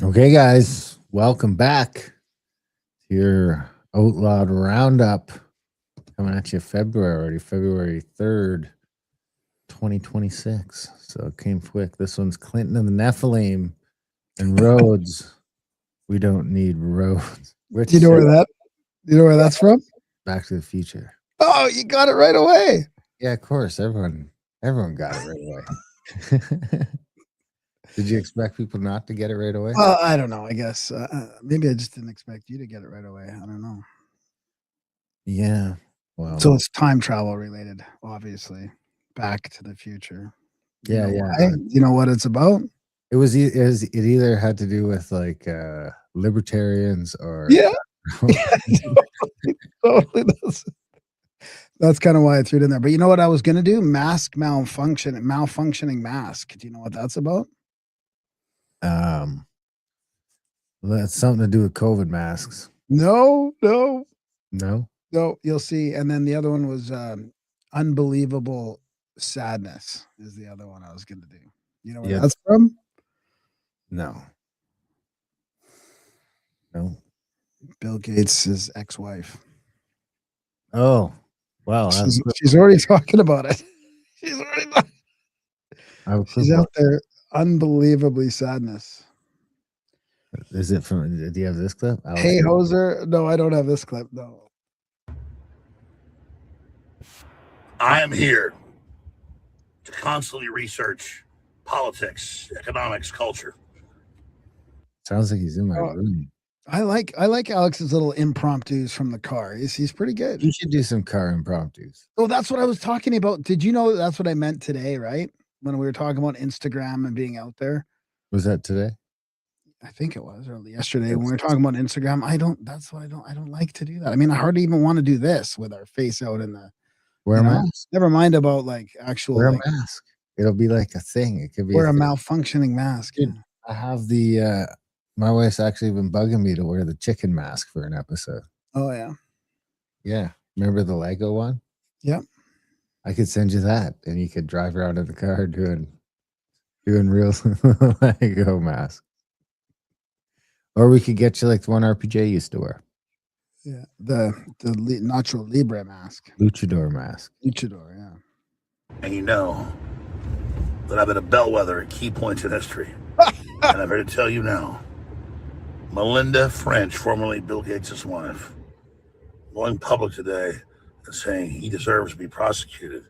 Okay, guys, welcome back to your Outlawed Roundup. Coming at you February 3rd, 2026. So it came quick. This one's Clinton and the Nephilim and roads. We don't need roads. Do you know where that's from? Back to the Future. Oh, you got it right away. Yeah, of course. Everyone got it right away. Did you expect people not to get it right away? Well, I don't know. I guess maybe I just didn't expect you to get it right away. I don't know. Yeah. Well, so it's time travel related, obviously. Back to the Future. Yeah. You know what it's about? It either had to do with like libertarians or Totally does. That's kind of why I threw it in there. But you know what I was gonna do? Malfunctioning mask. Do you know what that's about? That's something to do with COVID masks. No. You'll see. And then the other one was unbelievable sadness is the other one I was gonna do. You know where that's from? No. Bill Gates' ex-wife. Oh, wow. She's already talking about it. She's out there. Unbelievably sadness. Is it from? Do you have this clip? Hey, Hoser. No, I don't have this clip. No. I am here to constantly research politics, economics, culture. Sounds like he's in my room. I like Alex's little impromptus from the car. He's pretty good. You should do some car impromptus. Oh, that's what I was talking about. Did you know that's what I meant today, right? When we were talking about Instagram and being out there. Was that today? I think it was early yesterday when we were talking about Instagram. I don't like to do that. I mean, I hardly even want to do this with our face out in the wear a mask. Never mind about like actual wear a mask. It'll be like a thing. It could be wear a malfunctioning mask. Dude, I have the my wife's actually been bugging me to wear the chicken mask for an episode. Oh yeah. Yeah. Remember the Lego one? Yep. I could send you that and you could drive around in the car doing real Lego mask. Or we could get you like the one RPJ used to wear. Yeah. The Nacho Libre mask. Luchador mask. Luchador, yeah. And you know that I've been a bellwether at key points in history. And I'm here to tell you now, Melinda French, formerly Bill Gates' wife, going public today and saying he deserves to be prosecuted.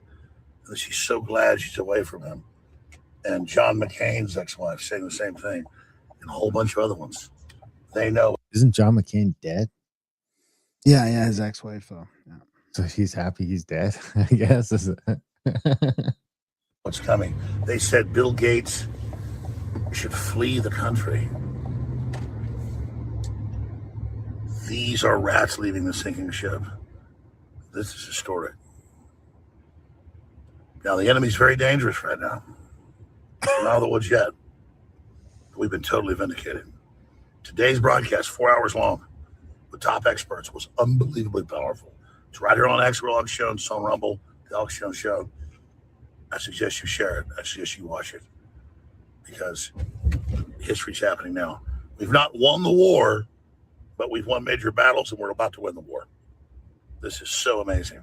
And that she's so glad she's away from him. And John McCain's ex-wife saying the same thing. And a whole bunch of other ones. They know. Isn't John McCain dead? Yeah, his ex-wife though. Yeah. So she's happy he's dead, I guess. What's coming? They said Bill Gates should flee the country. These are rats leaving the sinking ship. This is historic. Now, the enemy's very dangerous right now. Not out of the woods yet. We've been totally vindicated. Today's broadcast, 4 hours long, with top experts, was unbelievably powerful. It's right here on X, we're on show, and it's on Rumble, the Alex Jones Show. I suggest you share it. I suggest you watch it. Because history's happening now. We've not won the war, but we've won major battles, and we're about to win the war. This is so amazing.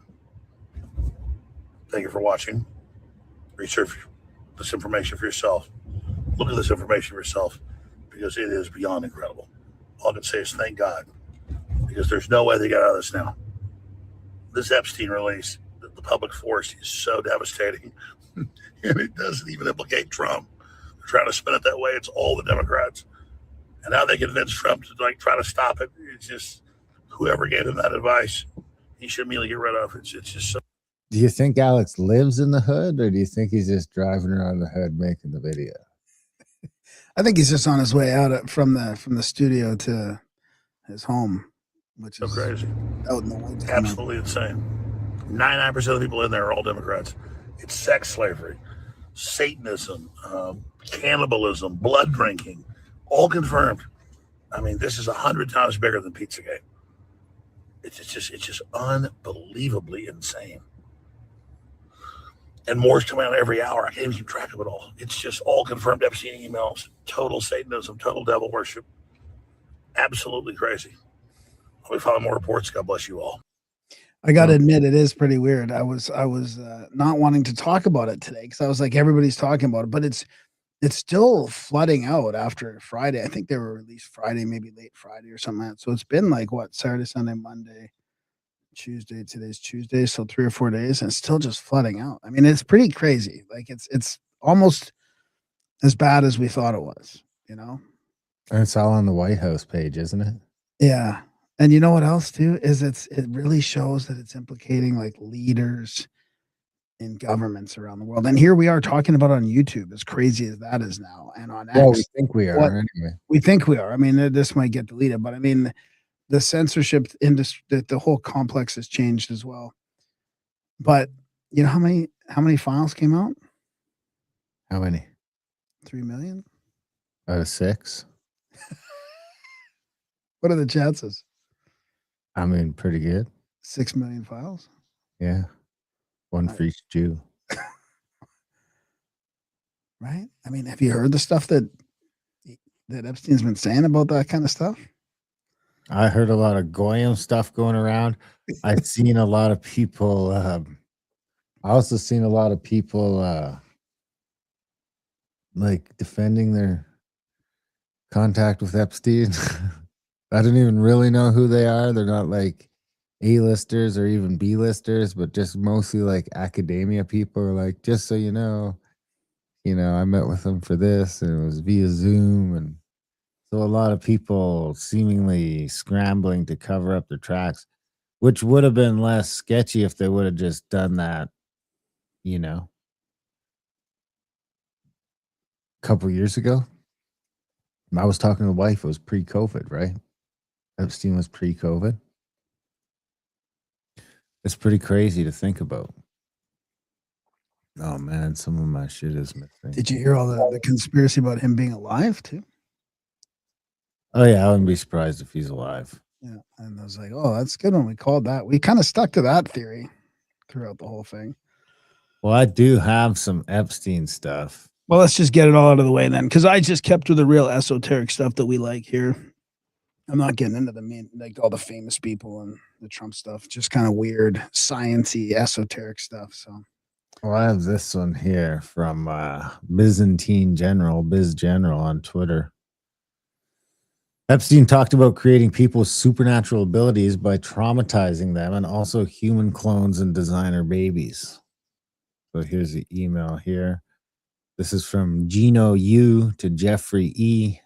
Thank you for watching. Research this information for yourself. Look at this information for yourself, because it is beyond incredible. All I can say is thank God, because there's no way they get out of this now. This Epstein release, the public force, is so devastating, and it doesn't even implicate Trump. They're trying to spin it that way. It's all the Democrats. And how they convince Trump to try to stop it. It's just whoever gave him that advice, he should immediately get rid of. It's just so. Do you think Alex lives in the hood, or do you think he's just driving around the hood making the video? I think he's just on his way out from the studio to his home, which is so crazy. Out in the woods. Absolutely insane. 99% of the people in there are all Democrats. It's sex slavery, Satanism, cannibalism, blood drinking, all confirmed. I mean, this is 100 times bigger than Pizzagate. It's just unbelievably insane. And more's coming out every hour. I can't even keep track of it all. It's just all confirmed Epstein emails, total Satanism, total devil worship. Absolutely crazy. I'll be filing more reports. God bless you all. I got to admit, it is pretty weird. I was not wanting to talk about it today because I was like, everybody's talking about it, but it's still flooding out after Friday. I think they were released Friday, maybe late Friday or something like that. So it's been like what, Saturday, Sunday, Monday, Tuesday. Today's Tuesday, so 3 or 4 days, and it's still just flooding out. I mean, it's pretty crazy. Like it's almost as bad as we thought it was. And it's all on the White House page, isn't it? Yeah. And you know what else too is it really shows that it's implicating like leaders in governments around the world. And here we are talking about on YouTube, as crazy as that is now, and on X. Well, we think we are anyway. We think we are. I mean, this might get deleted, but I mean, the censorship industry, the whole complex has changed as well. But you know how many files came out? How many? 3 million out of 6. What are the chances? I mean, pretty good. 6 million files. Yeah, one for each Jew. Right? I mean, have you heard the stuff that Epstein's been saying about that kind of stuff? I heard a lot of Goyim stuff going around. I've seen a lot of people. I also seen a lot of people like defending their contact with Epstein. I don't even really know who they are. They're not like A-listers or even B-listers, but just mostly like academia people are like, just so you know, I met with them for this and it was via Zoom. And so a lot of people seemingly scrambling to cover up their tracks, which would have been less sketchy if they would have just done that, a couple years ago. I was talking to the wife, it was pre-COVID, right? Epstein was pre-COVID. It's pretty crazy to think about. Oh man, some of my shit is missing. Did you hear all the conspiracy about him being alive too? Oh yeah, I wouldn't be surprised if he's alive. Yeah, and I was like, oh, that's good when we called that. We kind of stuck to that theory throughout the whole thing. Well, I do have some Epstein stuff. Well, let's just get it all out of the way then, because I just kept with the real esoteric stuff that we like here. I'm not getting into like all the famous people and the Trump stuff. Just kind of weird, science-y, esoteric stuff. So, well, I have this one here from Byzantine General, Biz General on Twitter. Epstein talked about creating people with supernatural abilities by traumatizing them, and also human clones and designer babies. So here's the email here. This is from Gino U to Jeffrey E.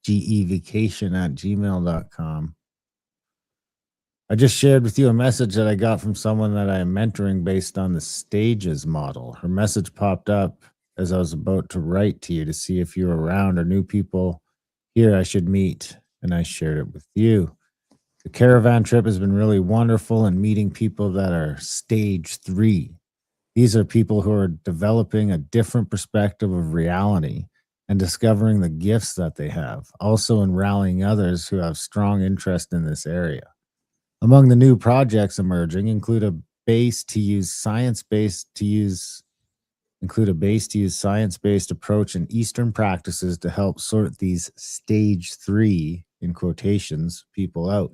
gevacation@gmail.com. I just shared with you a message that I got from someone that I am mentoring based on the stages model. Her message popped up as I was about to write to you to see if you were around or knew people here I should meet, and I shared it with you. The caravan trip has been really wonderful, and meeting people that are stage 3. These are people who are developing a different perspective of reality and discovering the gifts that they have, also in rallying others who have strong interest in this area. Among the new projects emerging include a base to use science-based approach in Eastern practices to help sort these stage 3, in quotations, people out.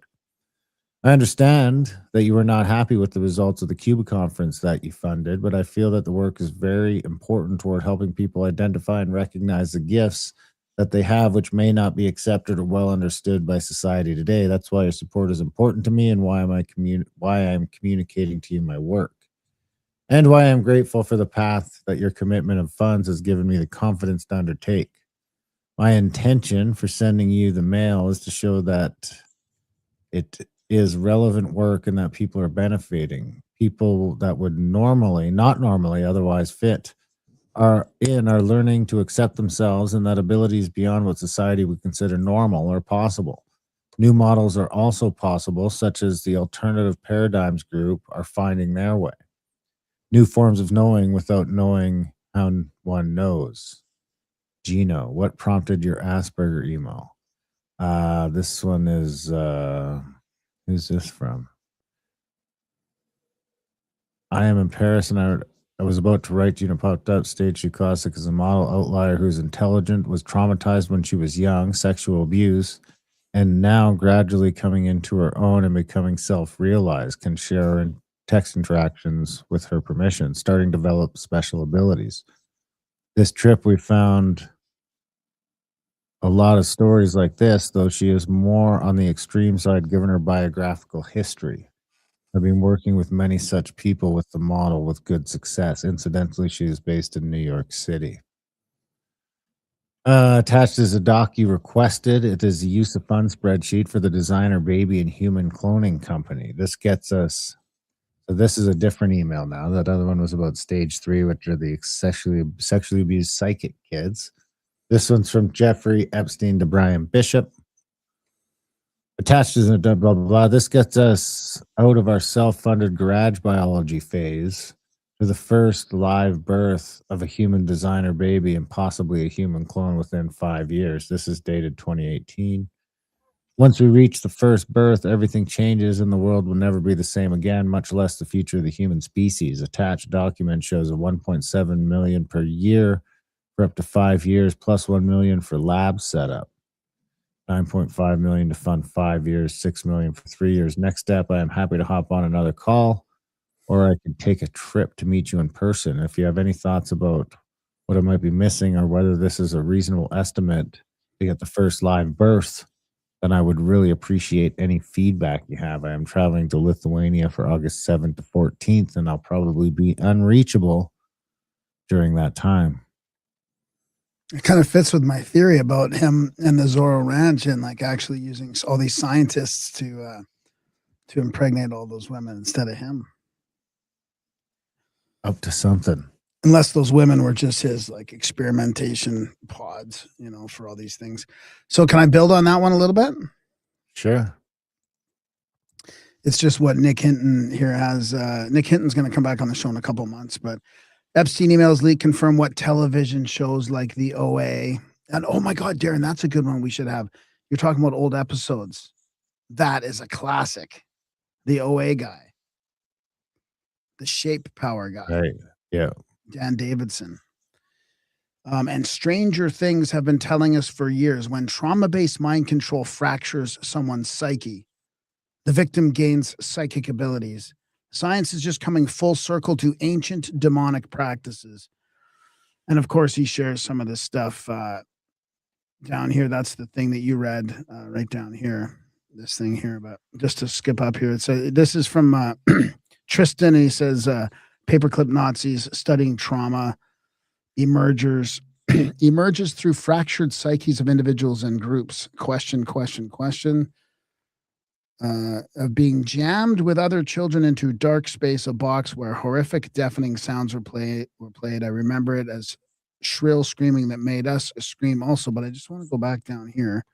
I understand that you were not happy with the results of the Cuba conference that you funded, but I feel that the work is very important toward helping people identify and recognize the gifts that they have, which may not be accepted or well understood by society today. That's why your support is important to me, and why I'm communicating to you my work, and why I'm grateful for the path that your commitment of funds has given me the confidence to undertake. My intention for sending you the mail is to show that it is relevant work and that people are benefiting. People that would not normally otherwise fit are learning to accept themselves, and that abilities beyond what society would consider normal are possible. New models are also possible, such as the alternative paradigms group are finding their way. New forms of knowing without knowing how one knows. Gino, what prompted your Asperger email? This one is, who's this from? I am in Paris and I would I was about to write to you and popped out. Stage 2 caustic is a model outlier who's intelligent, was traumatized when she was young, sexual abuse, and now gradually coming into her own and becoming self-realized, can share in text interactions with her permission, starting to develop special abilities. This trip we found a lot of stories like this, though she is more on the extreme side given her biographical history. I've been working with many such people with the model with good success. Incidentally, she is based in New York City. Attached is a doc you requested. It is the use of fund spreadsheet for the designer baby and human cloning company. This gets us. So this is a different email now. That other one was about stage 3, which are the sexually abused psychic kids. This one's from Jeffrey Epstein to Brian Bishop. Attached is a blah, blah, blah. This gets us out of our self-funded garage biology phase to the first live birth of a human designer baby and possibly a human clone within 5 years. This is dated 2018. Once we reach the first birth, everything changes and the world will never be the same again, much less the future of the human species. Attached document shows a 1.7 million per year for up to 5 years, plus 1 million for lab setup. 9.5 million to fund 5 years, 6 million for 3 years. Next step, I am happy to hop on another call, or I can take a trip to meet you in person. If you have any thoughts about what I might be missing or whether this is a reasonable estimate to get the first live birth, then I would really appreciate any feedback you have. I am traveling to Lithuania for August 7th to 14th, and I'll probably be unreachable during that time. It kind of fits with my theory about him and the Zorro Ranch and like actually using all these scientists to impregnate all those women instead of him. Up to something. Unless those women were just his like experimentation pods, you know, for all these things. So can I build on that one a little bit? Sure. It's just what Nick Hinton here has. Nick Hinton's going to come back on the show in a couple of months, but Epstein emails leak confirm what television shows like the OA. And oh my God, Darren, that's a good one we should have. You're talking about old episodes. That is a classic. The OA guy. The shape power guy. Right. Yeah. Dan Davidson. And Stranger Things have been telling us for years when trauma-based mind control fractures someone's psyche, the victim gains psychic abilities. Science is just coming full circle to ancient demonic practices. And of course, he shares some of this stuff down here. That's the thing that you read right down here. This thing here, but just to skip up here. This is from Tristan. And he says, paperclip Nazis studying trauma emerges through fractured psyches of individuals and groups. Question. Of being jammed with other children into dark space, a box where horrific, deafening sounds were played. I remember it as shrill screaming that made us scream also, but I just want to go back down here.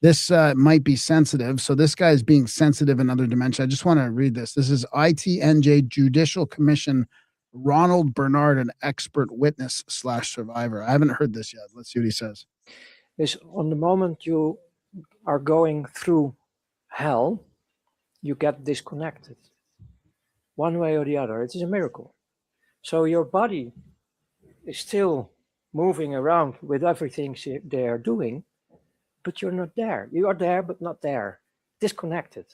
This might be sensitive. So this guy is being sensitive in other dimension. I just want to read this. This is ITNJ Judicial Commission, Ronald Bernard, an expert witness / survivor. I haven't heard this yet. Let's see what he says. Is on the moment you are going through hell, you get disconnected one way or the other. It is a miracle. So your body is still moving around with everything they are doing, but you're not there. You are there, but not there. Disconnected.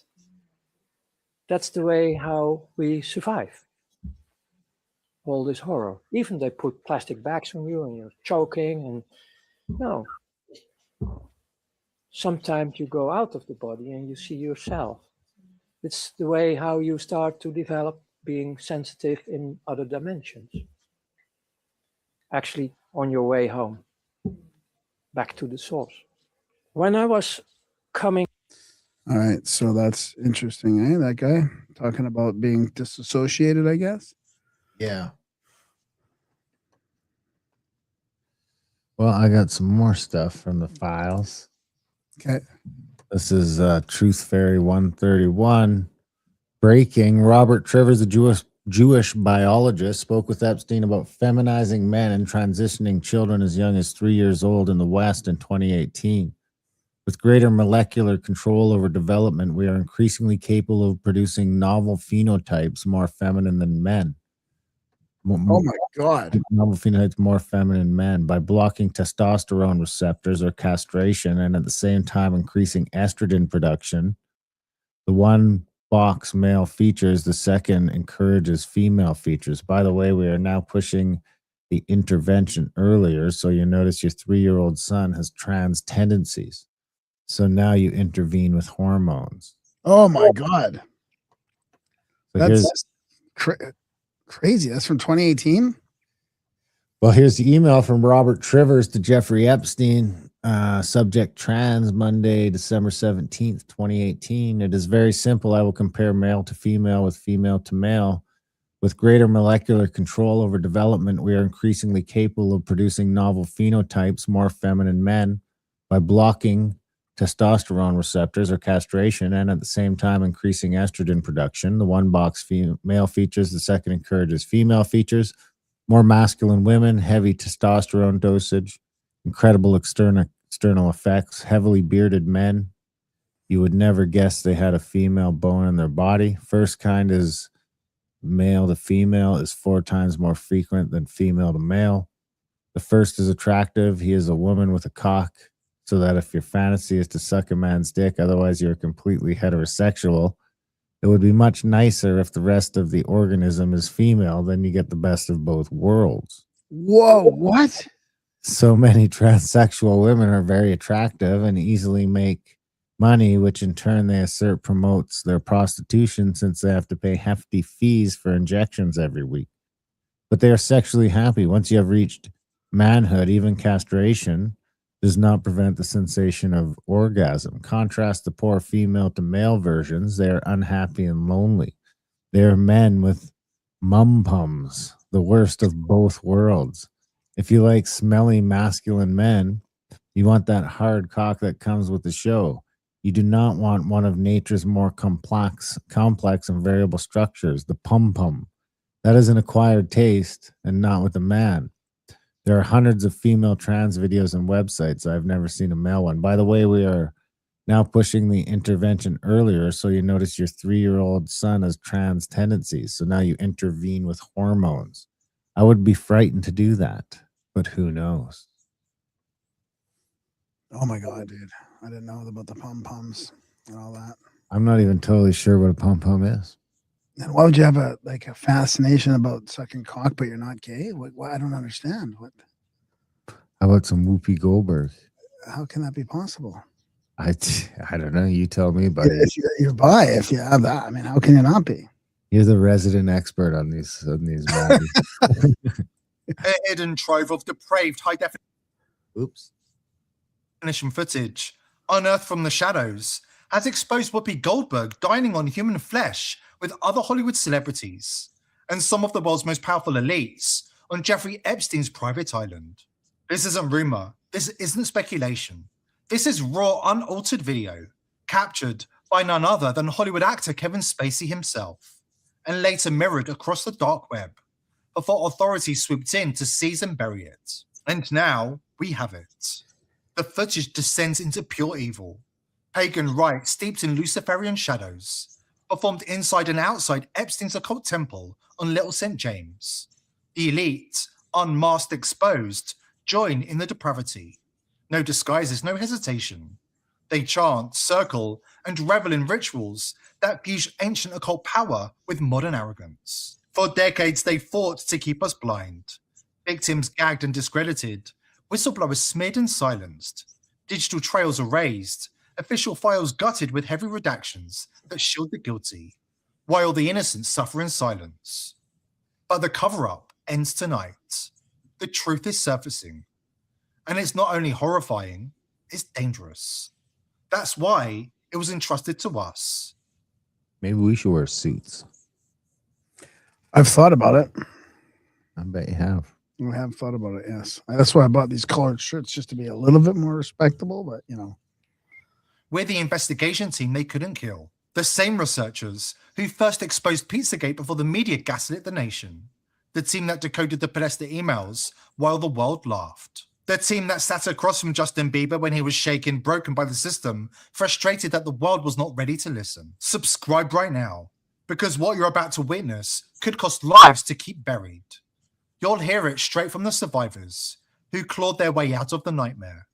That's the way how we survive all this horror. Even they put plastic bags on you and you're choking and no. Sometimes you go out of the body and you see yourself. It's the way how you start to develop being sensitive in other dimensions. Actually, on your way home, back to the source. When I was coming. All right, so that's interesting, eh? That guy talking about being disassociated, I guess. Yeah. Well, I got some more stuff from the files. Okay. This is Truth Fairy 131. Breaking. Robert Trivers, a Jewish biologist, spoke with Epstein about feminizing men and transitioning children as young as 3 years old in the West in 2018. With greater molecular control over development, we are increasingly capable of producing novel phenotypes more feminine than men. Oh my God. Novel phenotypes more feminine men by blocking testosterone receptors or castration and at the same time increasing estrogen production. The one box male features, the second encourages female features. By the way, we are now pushing the intervention earlier. So you notice your 3-year-old son has trans tendencies. So now you intervene with hormones. Oh my God. So That's crazy. That's from 2018. Well, here's the email from Robert Trivers to Jeffrey Epstein. Subject trans, Monday, December 17th, 2018. It is very simple. I will compare male to female with female to male. With greater molecular control over development, we are increasingly capable of producing novel phenotypes, more feminine men, by blocking testosterone receptors or castration and at the same time increasing estrogen production. The one box male features, the second encourages female features. More masculine women, heavy testosterone dosage, incredible external effects, heavily bearded men. You would never guess they had a female bone in their body. First kind is male to female is 4 times more frequent than female to male. The first is attractive. He is a woman with a cock, so that if your fantasy is to suck a man's dick, otherwise you're completely heterosexual. It would be much nicer if the rest of the organism is female, then you get the best of both worlds. Whoa, what? So many transsexual women are very attractive and easily make money, which in turn they assert promotes their prostitution since they have to pay hefty fees for injections every week. But they are sexually happy. Once you have reached manhood, even castration does not prevent the sensation of orgasm. Contrast the poor female to male versions. They are unhappy and lonely. They are men with mum-pums, the worst of both worlds. If you like smelly masculine men, you want that hard cock that comes with the show. You do not want one of nature's more complex and variable structures, the pum-pum. That is an acquired taste and not with a man. There are hundreds of female trans videos and websites. I've never seen a male one. By the way, we are now pushing the intervention earlier, so you notice your 3-year-old son has trans tendencies. So now you intervene with hormones. I would be frightened to do that, but who knows? Oh my God, dude. I didn't know about the pom-poms and all that. I'm not even totally sure what a pom-pom is. And why would you have a fascination about sucking cock, but you're not gay? What I don't understand. What? How about some Whoopi Goldberg? How can that be possible? I don't know. You tell me, buddy. If you're bi, if you have that, I mean, how can you not be? You're the resident expert on these matters. A hidden trove of depraved high Oops. definition footage unearthed from the shadows has exposed Whoopi Goldberg dining on human flesh with other Hollywood celebrities and some of the world's most powerful elites on Jeffrey Epstein's private island. This isn't rumor. This isn't speculation. This is raw, unaltered video captured by none other than Hollywood actor Kevin Spacey himself and later mirrored across the dark web before authorities swooped in to seize and bury it. And now we have it. The footage descends into pure evil. Pagan rites steeped in Luciferian shadows, performed inside and outside Epstein's occult temple on Little St. James. The elite, unmasked, exposed, join in the depravity. No disguises, no hesitation. They chant, circle, and revel in rituals that fuse ancient occult power with modern arrogance. For decades, they fought to keep us blind. Victims gagged and discredited, whistleblowers smeared and silenced, digital trails erased, official files gutted with heavy redactions that shield the guilty, while the innocent suffer in silence. But the cover-up ends tonight. The truth is surfacing. And it's not only horrifying, it's dangerous. That's why it was entrusted to us. Maybe we should wear suits. I've thought about it. I bet you have. I have thought about it, yes. That's why I bought these colored shirts, just to be a little bit more respectable, but you know. We're the investigation team they couldn't kill. The same researchers who first exposed Pizzagate before the media gaslit the nation. The team that decoded the Podesta emails while the world laughed. The team that sat across from Justin Bieber when he was shaken, broken by the system, frustrated that the world was not ready to listen. Subscribe right now, because what you're about to witness could cost lives to keep buried. You'll hear it straight from the survivors who clawed their way out of the nightmare,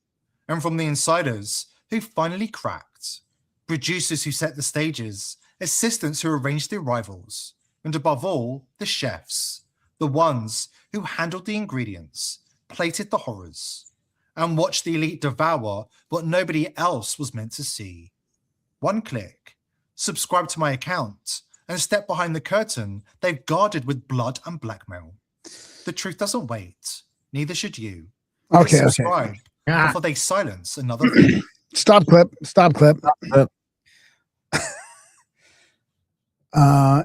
and from the insiders who finally cracked, producers who set the stages, assistants who arranged the arrivals, and above all, the chefs, the ones who handled the ingredients, plated the horrors, and watched the elite devour what nobody else was meant to see. One click, subscribe to my account, and step behind the curtain they've guarded with blood and blackmail. The truth doesn't wait, neither should you. Okay, Hit okay. subscribe Ah. before they silence another voice. Stop clip. Stop clip.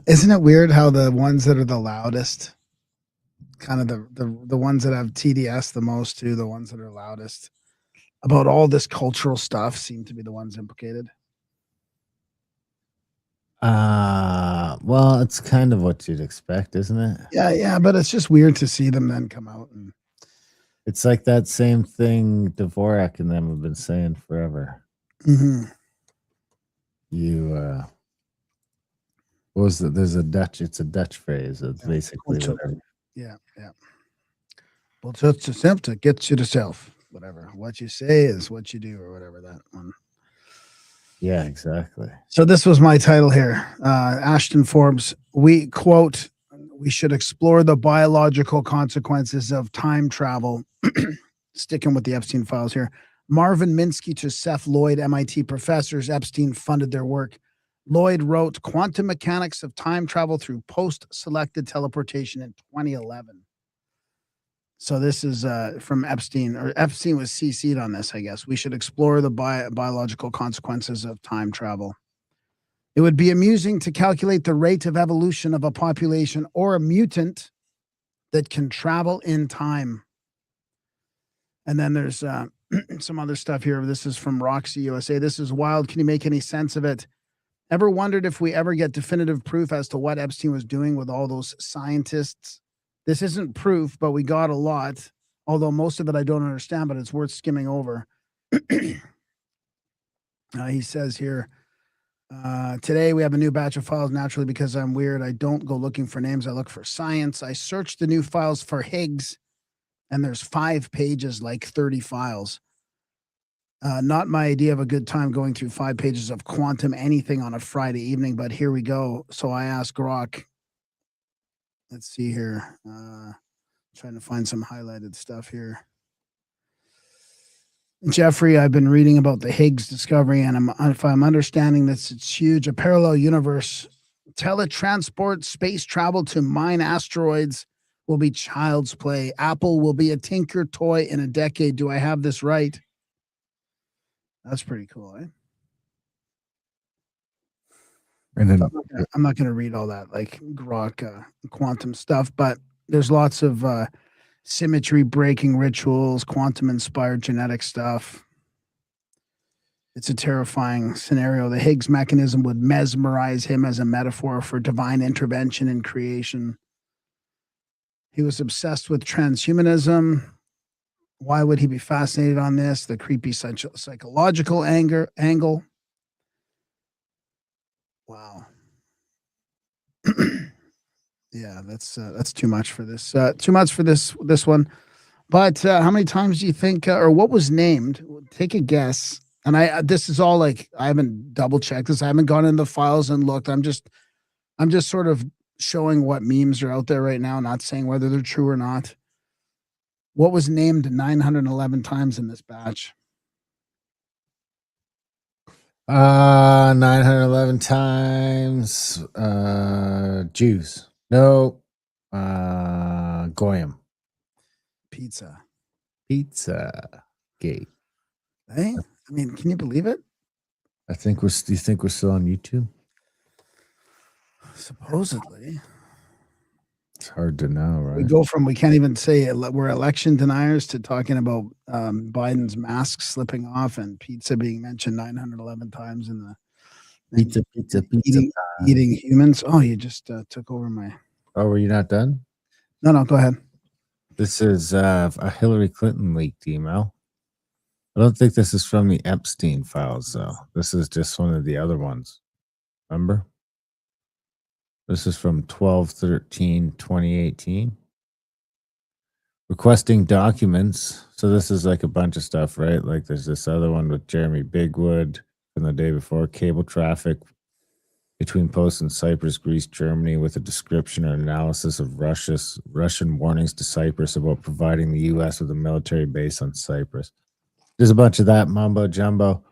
Isn't it weird how the ones that are the loudest, kind of the ones that have TDS the most too, the ones that are loudest about all this cultural stuff seem to be the ones implicated? Well, it's kind of what you'd expect, isn't it? Yeah, but it's just weird to see them then come out and It's like that same thing Dvorak and them have been saying forever. Mhm. What was it? It's a Dutch phrase. It's basically culture. whatever. Yeah. Well, just attempt to get to yourself. Whatever. What you say is what you do, or whatever that one. Yeah, exactly. So this was my title here. Ashton Forbes, we quote, we should explore the biological consequences of time travel. Sticking with the Epstein files here. Marvin Minsky to Seth Lloyd, MIT professors. Epstein funded their work. Lloyd wrote Quantum Mechanics of Time Travel Through Post-Selected Teleportation in 2011. So this is from Epstein, or Epstein was CC'd on this, I guess. We should explore the biological consequences of time travel. It would be amusing to calculate the rate of evolution of a population or a mutant that can travel in time. And then there's some other stuff here. This is from Roxy USA. This is wild. Can you make any sense of it? Ever wondered if we ever get definitive proof as to what Epstein was doing with all those scientists? This isn't proof, but we got a lot, although most of it I don't understand, but it's worth skimming over. He says here, today we have a new batch of files. Naturally, because I'm weird, I don't go looking for names. I look for science. I searched the new files for Higgs, and there's 5 pages, like 30 files. Not my idea of a good time going through 5 pages of quantum anything on a Friday evening, but here we go. So I asked Grok. Let's see here. Trying to find some highlighted stuff here. Jeffrey, I've been reading about the Higgs discovery, and if I'm understanding this, it's huge. A parallel universe. Teletransport, space travel to mine asteroids will be child's play. Apple will be a tinker toy in a decade. Do I have this right? That's pretty cool, eh? And then I'm not going to read all that, like Grok quantum stuff, but there's lots of symmetry breaking rituals, quantum inspired genetic stuff. It's a terrifying scenario. The Higgs mechanism would mesmerize him as a metaphor for divine intervention in creation. He was obsessed with transhumanism. Why would he be fascinated on this? The creepy psychological angle. Wow. Yeah, that's too much for this. Too much for this one. But how many times do you think, or what was named? Take a guess. And this is all like, I haven't double checked this. I haven't gone into the files and looked. I'm just sort of showing what memes are out there right now, not saying whether they're true or not. What was named 911 times in this batch? 911 times. Jews. No. Goyim. Pizza. Pizza Gate. Hey, I mean, can you believe it? Do you think we're still on YouTube? Supposedly. It's hard to know, right? We go from, we can't even say we're election deniers to talking about Biden's mask slipping off and pizza being mentioned 911 times in the Pizza. eating humans. Oh, you just took over my. Oh, were you not done? No, go ahead. This is a Hillary Clinton leaked email. I don't think this is from the Epstein files, though. This is just one of the other ones. Remember? This is from 12/13/2018. requesting documents. So this is like a bunch of stuff, right? Like there's this other one with Jeremy Bigwood from the day before, cable traffic between posts in Cyprus, Greece, Germany, with a description or analysis of Russian warnings to Cyprus about providing the U.S. with a military base on Cyprus. There's a bunch of that mumbo jumbo,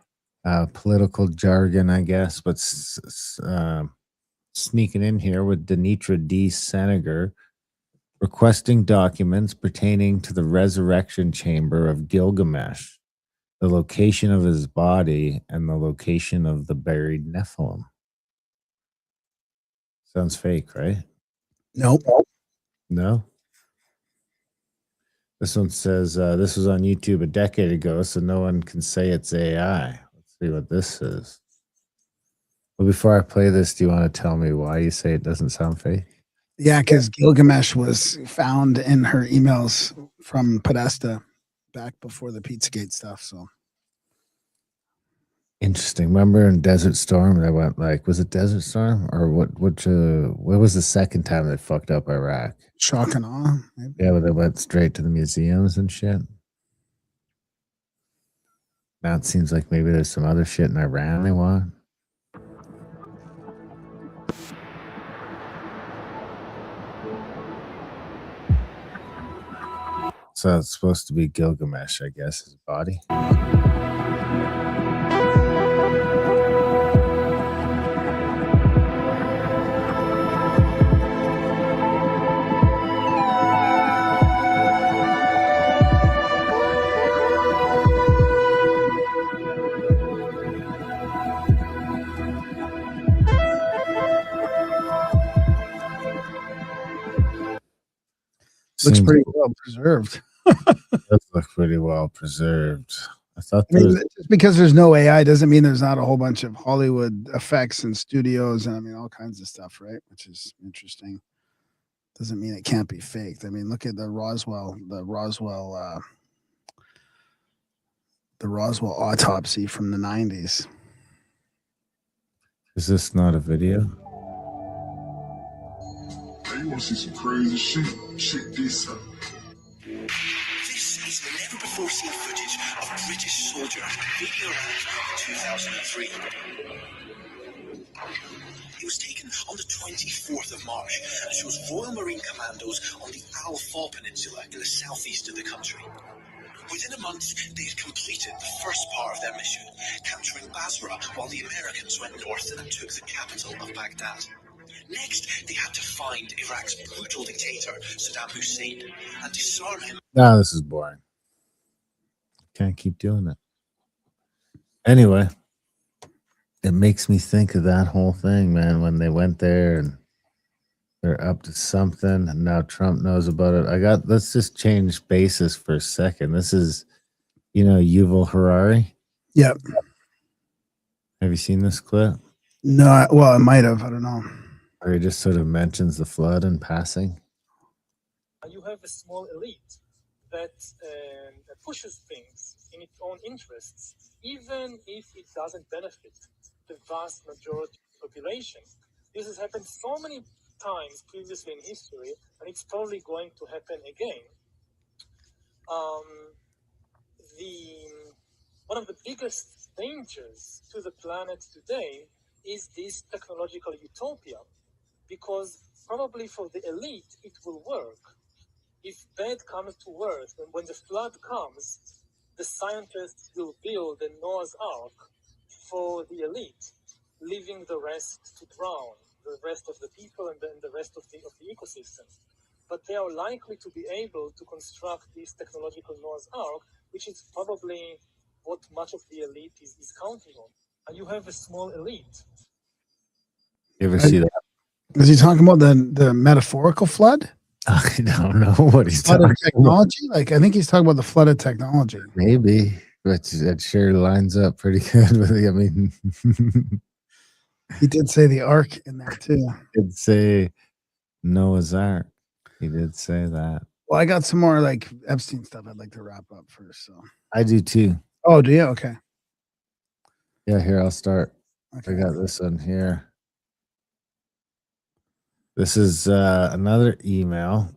political jargon, I guess, but sneaking in here with Denitra D. Senegar requesting documents pertaining to the resurrection chamber of Gilgamesh, the location of his body, and the location of the buried Nephilim. Sounds fake, right? Nope. No? This one says this was on YouTube a decade ago, so no one can say it's AI. Let's see what this is. Well, before I play this, do you want to tell me why you say it doesn't sound fake? Yeah, because Gilgamesh was found in her emails from Podesta back before the Pizzagate stuff. So interesting. Remember in Desert Storm, they went like, was it Desert Storm or what was the second time they fucked up Iraq? Shock and awe. Maybe. Yeah, but they went straight to the museums and shit. Now it seems like maybe there's some other shit in Iran they want. So it's supposed to be Gilgamesh, I guess, his body. Looks pretty well preserved. Does look pretty well preserved. I thought just because there's no AI doesn't mean there's not a whole bunch of Hollywood effects and studios and I mean all kinds of stuff, right? Which is interesting. Doesn't mean it can't be faked. I mean, look at the Roswell autopsy from the 90s. Is this not a video? Hey, you want to see some crazy shit? Check this out. This is the never-before-seen footage of British soldiers invading Iraq in 2003. It was taken on the 24th of March and shows Royal Marine Commandos on the Al Faw Peninsula in the southeast of the country. Within a month, they had completed the first part of their mission, capturing Basra while the Americans went north and took the capital of Baghdad. Next, they had to find Iraq's brutal dictator, Saddam Hussein, and disarm him. No, this is boring. Can't keep doing it. Anyway, it makes me think of that whole thing, man, when they went there and they're up to something and now Trump knows about it. Let's just change basis for a second. This is, Yuval Harari. Yep. Have you seen this clip? No, well, I might have. I don't know. Or he just sort of mentions the flood in passing. You have a small elite that pushes things in its own interests, even if it doesn't benefit the vast majority of the population. This has happened so many times previously in history, and it's probably going to happen again. One of the biggest dangers to the planet today is this technological utopia, because probably for the elite it will work. If bad comes to worse, when the flood comes, the scientists will build a Noah's Ark for the elite, leaving the rest to drown, the rest of the people and then the rest of the ecosystem. But they are likely to be able to construct this technological Noah's Ark, which is probably what much of the elite is counting on. And you have a small elite. You ever see that? Is he talking about the metaphorical flood? I don't know what he's Flood talking of technology? Like, I think he's talking about the flood of technology. Maybe, but it sure lines up pretty good with it. I mean, he did say the ark in there too. Did say Noah's Ark. He did say that. Well, I got some more like Epstein stuff I'd like to wrap up first. So I do too. Oh, do you? Okay. Yeah, here I'll start. Okay. I got this one here. This is another email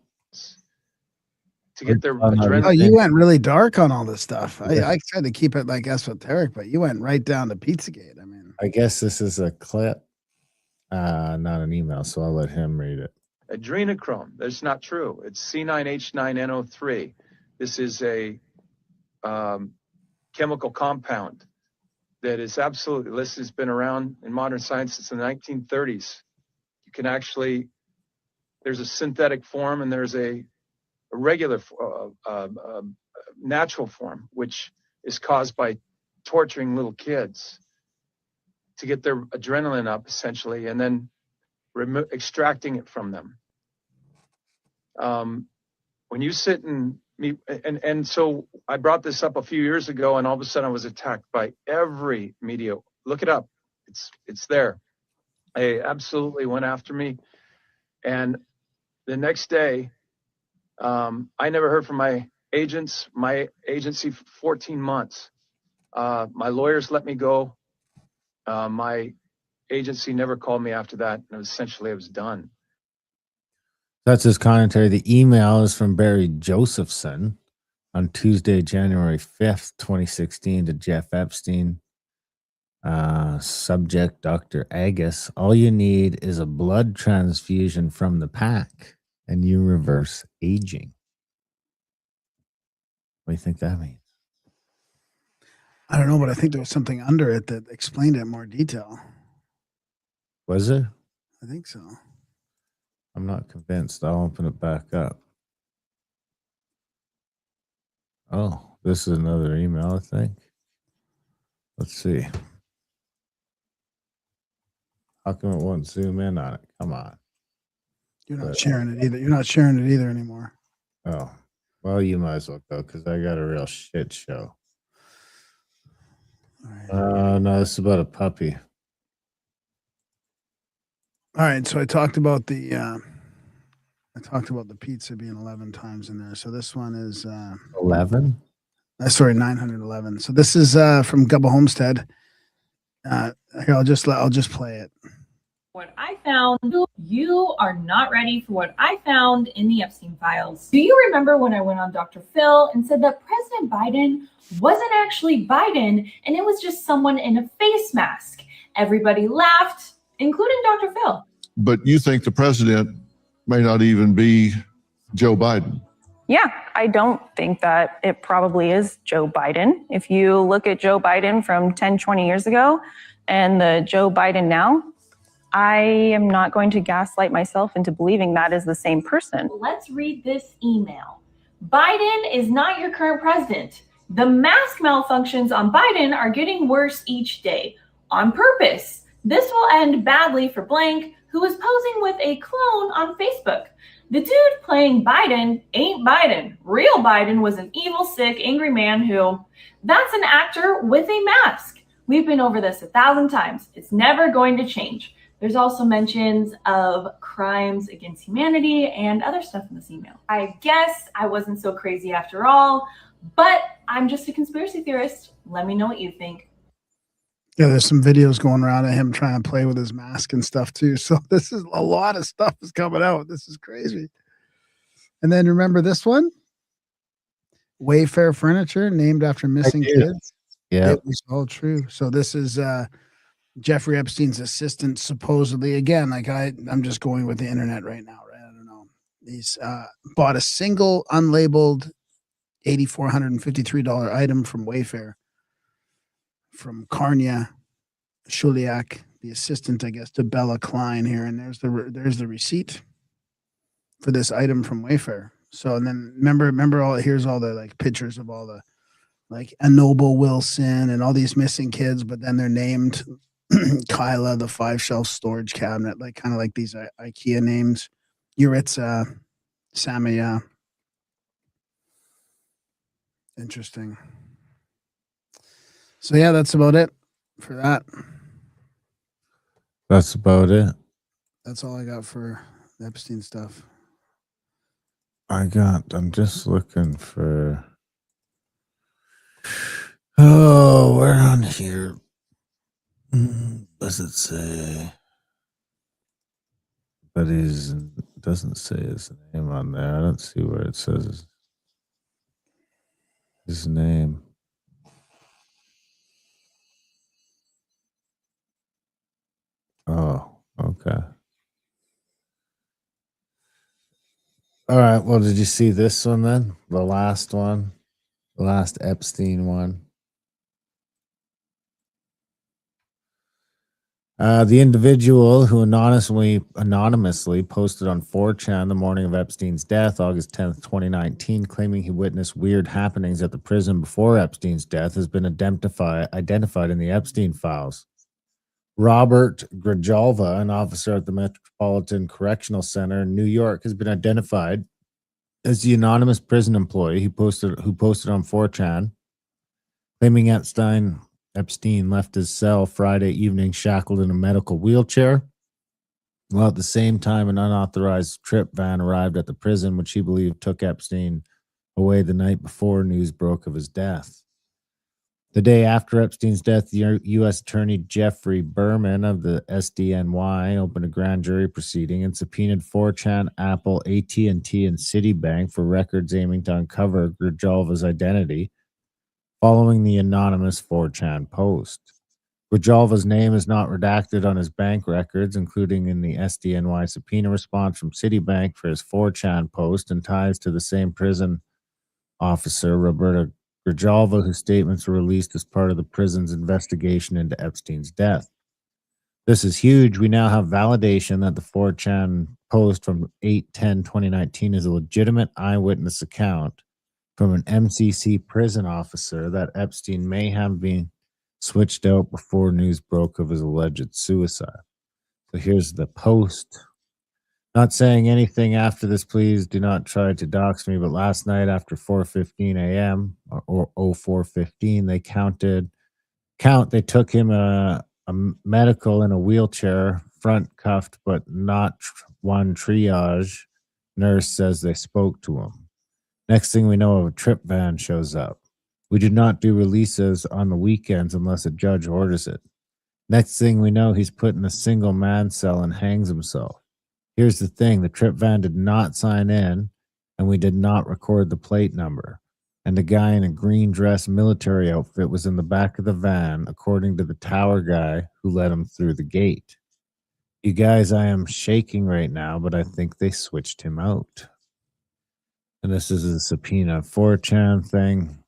to get their Oh, no, Oh, adrenaline. you went really dark on all this stuff. Yeah. I tried to keep it like esoteric, but you went right down to Pizzagate. I mean, I guess this is a clip, not an email, so I'll let him read it. Adrenochrome. That's not true. It's C9H9NO3. This is a chemical compound that is absolutely, this has been around in modern science since the 1930s. You can actually, there's a synthetic form and there's a regular natural form, which is caused by torturing little kids to get their adrenaline up, essentially, and then extracting it from them. When you sit and meet, and so I brought this up a few years ago, and all of a sudden I was attacked by every media. Look it up. It's there. They absolutely went after me. And the next day, I never heard from my agents, my agency for 14 months. My lawyers let me go. My agency never called me after that. And essentially, I was done. That's his commentary. The email is from Barry Josephson on Tuesday, January 5th, 2016 to Jeff Epstein. Subject, Dr. Agus. All you need is a blood transfusion from the pack and you reverse aging. What do you think that means? I don't know, but I think there was something under it that explained it in more detail. Was it? I think so. I'm not convinced. I'll open it back up. Oh, this is another email, I think. Let's see. How come it won't zoom in on it? Come on. You're not sharing it either. You're not sharing it either anymore. Oh, well, you might as well go because I got a real shit show. All right. No, this is about a puppy. All right. So I talked about the pizza being 11 times in there. So this one is 11? Sorry, 911. So this is from Gubba Homestead. Here, I'll just play it. What I found, you are not ready for what I found in the Epstein files. Do you remember when I went on Dr. Phil and said that President Biden wasn't actually Biden and it was just someone in a face mask? Everybody laughed, including Dr. Phil. But you think the president may not even be Joe Biden? Yeah, I don't think that it probably is Joe Biden. If you look at Joe Biden from 10, 20 years ago and the Joe Biden now, I am not going to gaslight myself into believing that is the same person. Let's read this email. Biden is not your current president. The mask malfunctions on Biden are getting worse each day on purpose. This will end badly for blank, who is posing with a clone on Facebook. The dude playing Biden ain't Biden. Real Biden was an evil, sick, angry man who, that's an actor with a mask. We've been over this 1,000 times. It's never going to change. There's also mentions of crimes against humanity and other stuff in this email. I guess I wasn't so crazy after all, but I'm just a conspiracy theorist. Let me know what you think. Yeah, there's some videos going around of him trying to play with his mask and stuff too. So this is a lot of stuff is coming out. This is crazy. And then remember this one? Wayfair Furniture, named after missing kids. Yeah. It was all true. So this is Jeffrey Epstein's assistant, supposedly. Again, like I'm just going with the internet right now, right? I don't know. He's bought a single unlabeled $8,453 item from Wayfair from Karnia Shuliak, the assistant, I guess, to Bella Klein here. And there's the receipt for this item from Wayfair. So, and then remember here's all the like pictures of all the like Anobo Wilson and all these missing kids, but then they're named Kyla, the 5-shelf storage cabinet, like kind of like these IKEA names. Yuritsa, Samaya. Interesting. So yeah, that's about it for that. That's about it. That's all I got for the Epstein stuff. I'm just looking for. Oh, we're on here. Does it say? But doesn't say his name on there. I don't see where it says. His name. Oh, okay. All right. Well, did you see this one then? The last one? The last Epstein one? The individual who anonymously posted on 4chan the morning of Epstein's death, August 10th, 2019, claiming he witnessed weird happenings at the prison before Epstein's death, has been identified in the Epstein files. Robert Grijalva, an officer at the Metropolitan Correctional Center in New York, has been identified as the anonymous prison employee who posted on 4chan, claiming Epstein left his cell Friday evening shackled in a medical wheelchair, while at the same time an unauthorized trip van arrived at the prison, which he believed took Epstein away the night before news broke of his death. The day after Epstein's death, the U.S. Attorney Jeffrey Berman of the SDNY opened a grand jury proceeding and subpoenaed 4chan, Apple, AT&T, and Citibank for records aiming to uncover Grijalva's identity following the anonymous 4chan post. Grijalva's name is not redacted on his bank records, including in the SDNY subpoena response from Citibank for his 4chan post, and ties to the same prison officer, Roberta Grijalva, whose statements were released as part of the prison's investigation into Epstein's death. This is huge. We now have validation that the 4chan post from 8/10/2019 is a legitimate eyewitness account from an MCC prison officer that Epstein may have been switched out before news broke of his alleged suicide. So here's the post. Not saying anything after this, please do not try to dox me, but last night after 4:15 a.m. or 04:15, they took him a medical in a wheelchair, front cuffed, but not one triage. Nurse says they spoke to him. Next thing we know, a trip van shows up. We do not do releases on the weekends unless a judge orders it. Next thing we know, he's put in a single man cell and hangs himself. Here's the thing, the trip van did not sign in, and we did not record the plate number. And the guy in a green dress military outfit was in the back of the van, according to the tower guy who let him through the gate. You guys, I am shaking right now, but I think they switched him out. And this is a subpoena 4chan thing.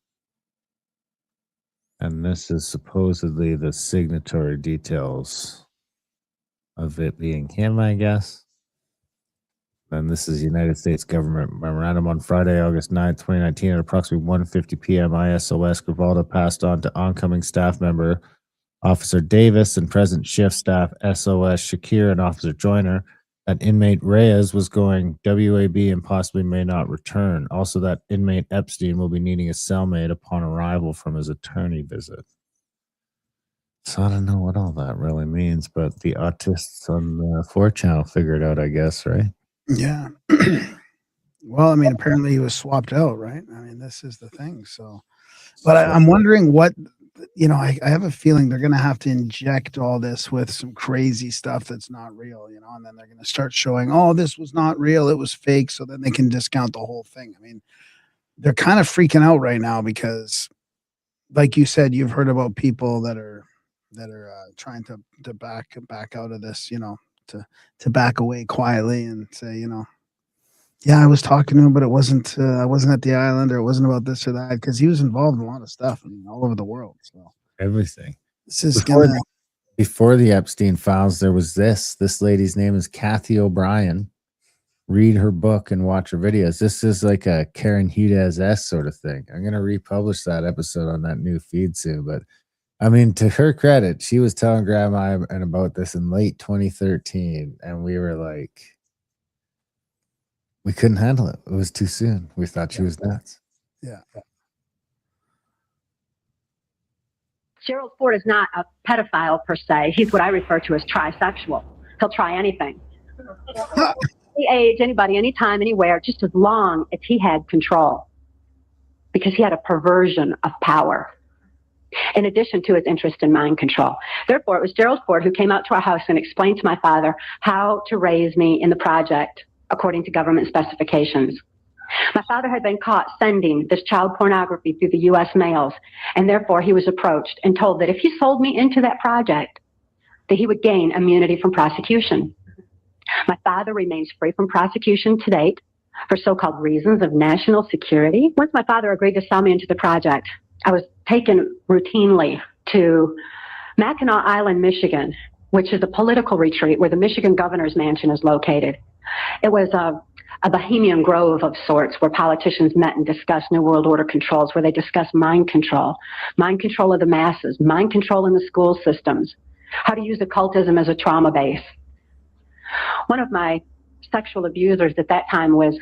And this is supposedly the signatory details of it being him, I guess. And this is United States government memorandum on Friday, August 9th, 2019 at approximately 1:50 p.m. ISOS Grijalva passed on to oncoming staff member Officer Davis and present shift staff SOS Shakir and Officer Joyner that inmate Reyes was going WAB and possibly may not return. Also that inmate Epstein will be needing a cellmate upon arrival from his attorney visit. So I don't know what all that really means, but the autists on the 4chan figure it out, I guess, right? Yeah. Well, I mean, apparently he was swapped out, right? I mean, this is the thing. So, but I'm wondering what, I have a feeling they're going to have to inject all this with some crazy stuff that's not real, and then they're going to start showing, oh, this was not real, it was fake. So then they can discount the whole thing. I mean, they're kind of freaking out right now because, like you said, you've heard about people that are trying to back out of this, to back away quietly and say, yeah, I was talking to him, but it wasn't, I wasn't at the island, or it wasn't about this or that, because he was involved in a lot of stuff, all over the world. So everything. This is before the Epstein files, there was this lady's name is Kathy O'Brien. Read her book and watch her videos. This is like a Karen Hudez sort of thing. I'm going to republish that episode on that new feed soon, but I mean, to her credit, she was telling Grandma and about this in late 2013, and we were like, we couldn't handle it. It was too soon. We thought she was nuts. Yeah. Gerald Ford is not a pedophile per se. He's what I refer to as trisexual. He'll try anything. Any age, anybody, anytime, anywhere, just as long as he had control. Because he had a perversion of power, in addition to his interest in mind control. Therefore, it was Gerald Ford who came out to our house and explained to my father how to raise me in the project according to government specifications. My father had been caught sending this child pornography through the U.S. mails, and therefore he was approached and told that if he sold me into that project, that he would gain immunity from prosecution. My father remains free from prosecution to date for so-called reasons of national security. Once my father agreed to sell me into the project, I was taken routinely to Mackinac Island, Michigan, which is a political retreat where the Michigan governor's mansion is located. It was a bohemian grove of sorts where politicians met and discussed New World Order controls, where they discussed mind control of the masses, mind control in the school systems, how to use occultism as a trauma base. One of my sexual abusers at that time was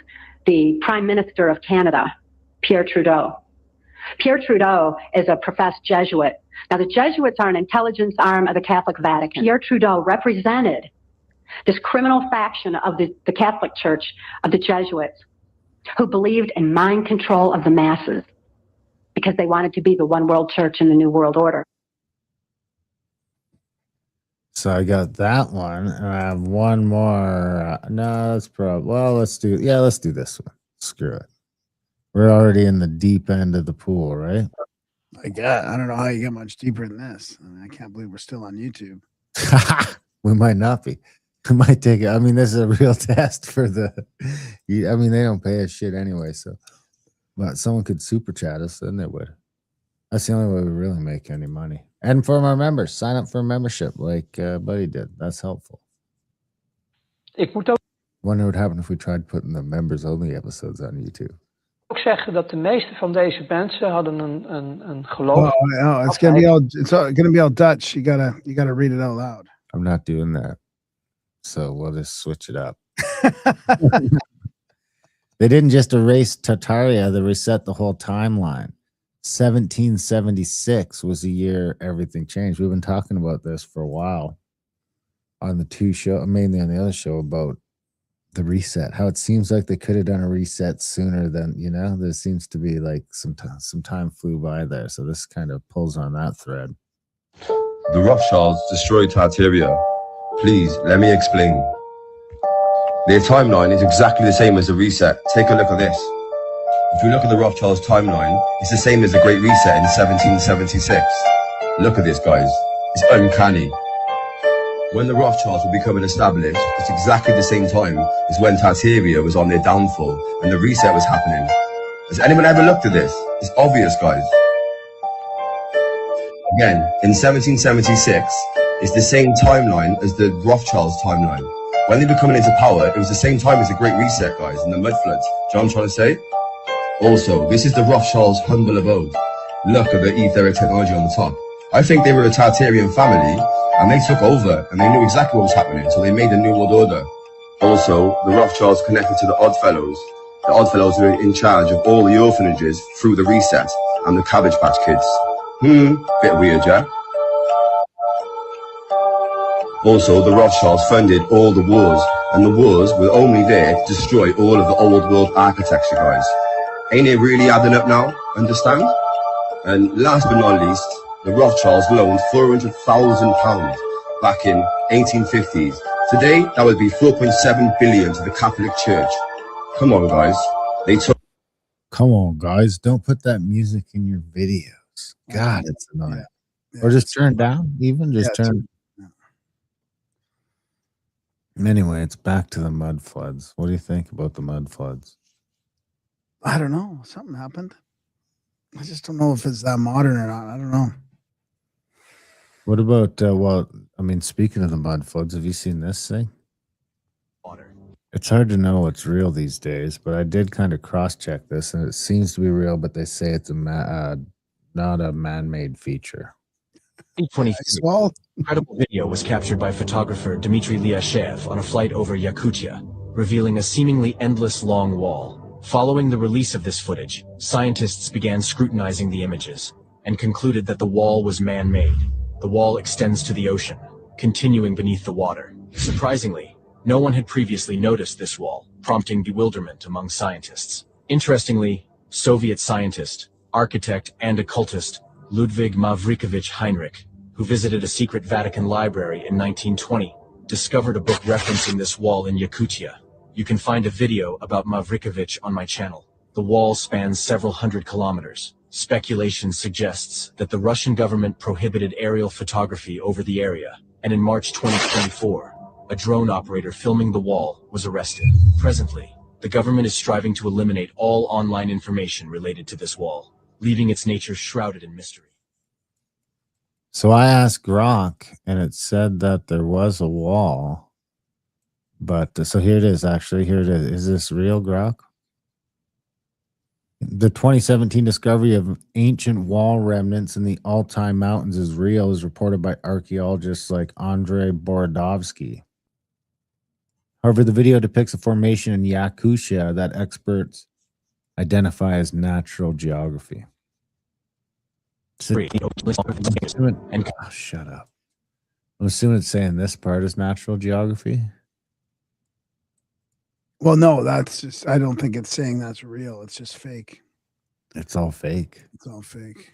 the Prime Minister of Canada, Pierre Trudeau. Pierre Trudeau is a professed Jesuit. Now, the Jesuits are an intelligence arm of the Catholic Vatican. Pierre Trudeau represented this criminal faction of the Catholic Church, of the Jesuits, who believed in mind control of the masses because they wanted to be the one world church in the New World Order. So I got that one, and I have one more. No, that's probably, well, let's do this one. Screw it. We're already in the deep end of the pool, right? I don't know how you get much deeper than this. I can't believe we're still on YouTube. We might not be. We might take it. I mean, this is a real test for the. I mean, they don't pay us shit anyway, so. But someone could super chat us, then they would. That's the only way we really make any money. And for our members, sign up for a membership like Buddy did. That's helpful. Ik moet ook Wonder what would happen if we tried putting the members-only episodes on YouTube. zeggen dat de meeste van deze mensen hadden een geloof. Oh, no, it's gonna be all Dutch. You gotta read it out loud. I'm not doing that. So we'll just switch it up. They didn't just erase Tartaria, they reset the whole timeline. 1776 was the year everything changed. We've been talking about this for a while on the two show, mainly on the other show, about the reset, how it seems like they could have done a reset sooner than, there seems to be like some time flew by there. So this kind of pulls on that thread. The Rothschilds destroyed Tartaria. Please, let me explain. Their timeline is exactly the same as the reset. Take a look at this. If you look at the Rothschilds timeline, it's the same as the Great Reset in 1776. Look at this, guys. It's uncanny. When the Rothschilds were becoming established, it's exactly the same time as when Tartaria was on their downfall and the reset was happening. Has anyone ever looked at this? It's obvious, guys. Again, in 1776, it's the same timeline as the Rothschilds timeline. When they were coming into power, it was the same time as the Great Reset, guys, and the mud floods. Do you know what I'm trying to say? Also, this is the Rothschilds' humble abode. Look at the etheric technology on the top. I think they were a Tartarian family, and they took over, and they knew exactly what was happening, so they made the New World Order. Also, the Rothschilds connected to the Oddfellows. The Oddfellows were in charge of all the orphanages through the Reset and the Cabbage Patch Kids. Bit weird, yeah? Also, the Rothschilds funded all the wars, and the wars were only there to destroy all of the old world architecture, guys. Ain't it really adding up now? Understand? And last but not least, the Rothschilds loaned £400,000 back in 1850s. Today, that would be 4.7 billion to the Catholic Church. Come on, guys. Come on, guys. Don't put that music in your videos. God, it's annoying. Yeah, or just turn down, even just turn. Anyway, it's back to the mud floods. What do you think about the mud floods? I don't know. Something happened. I just don't know if it's that modern or not. I don't know. What about, speaking of the mud floods, have you seen this thing? Water. It's hard to know what's real these days, but I did kind of cross-check this, and it seems to be real, but they say it's not a man-made feature. 2023, incredible video was captured by photographer Dmitry Liashev on a flight over Yakutia, revealing a seemingly endless long wall. Following the release of this footage, scientists began scrutinizing the images and concluded that the wall was man-made. The wall extends to the ocean, continuing beneath the water. Surprisingly, no one had previously noticed this wall, prompting bewilderment among scientists. Interestingly, Soviet scientist, architect, and occultist Ludwig Mavrikovich Heinrich, who visited a secret Vatican library in 1920, discovered a book referencing this wall in Yakutia. You can find a video about Mavrikovich on my channel. The wall spans several hundred kilometers. Speculation suggests that the Russian government prohibited aerial photography over the area, and in March 2024, a drone operator filming the wall was arrested. Presently, the government is striving to eliminate all online information related to this wall, leaving its nature shrouded in mystery. So I asked Grok, and it said that there was a wall. But so here it is, actually. Here it is. Is this real, Grok? The 2017 discovery of ancient wall remnants in the Altai Mountains is real, is reported by archaeologists like Andrei Borodovsky. However, the video depicts a formation in Yakutia that experts identify as natural geography. Oh, shut up. I'm assuming it's saying this part is natural geography. Well, no, that's just, I don't think it's saying that's real. It's just fake. It's all fake. It's all fake.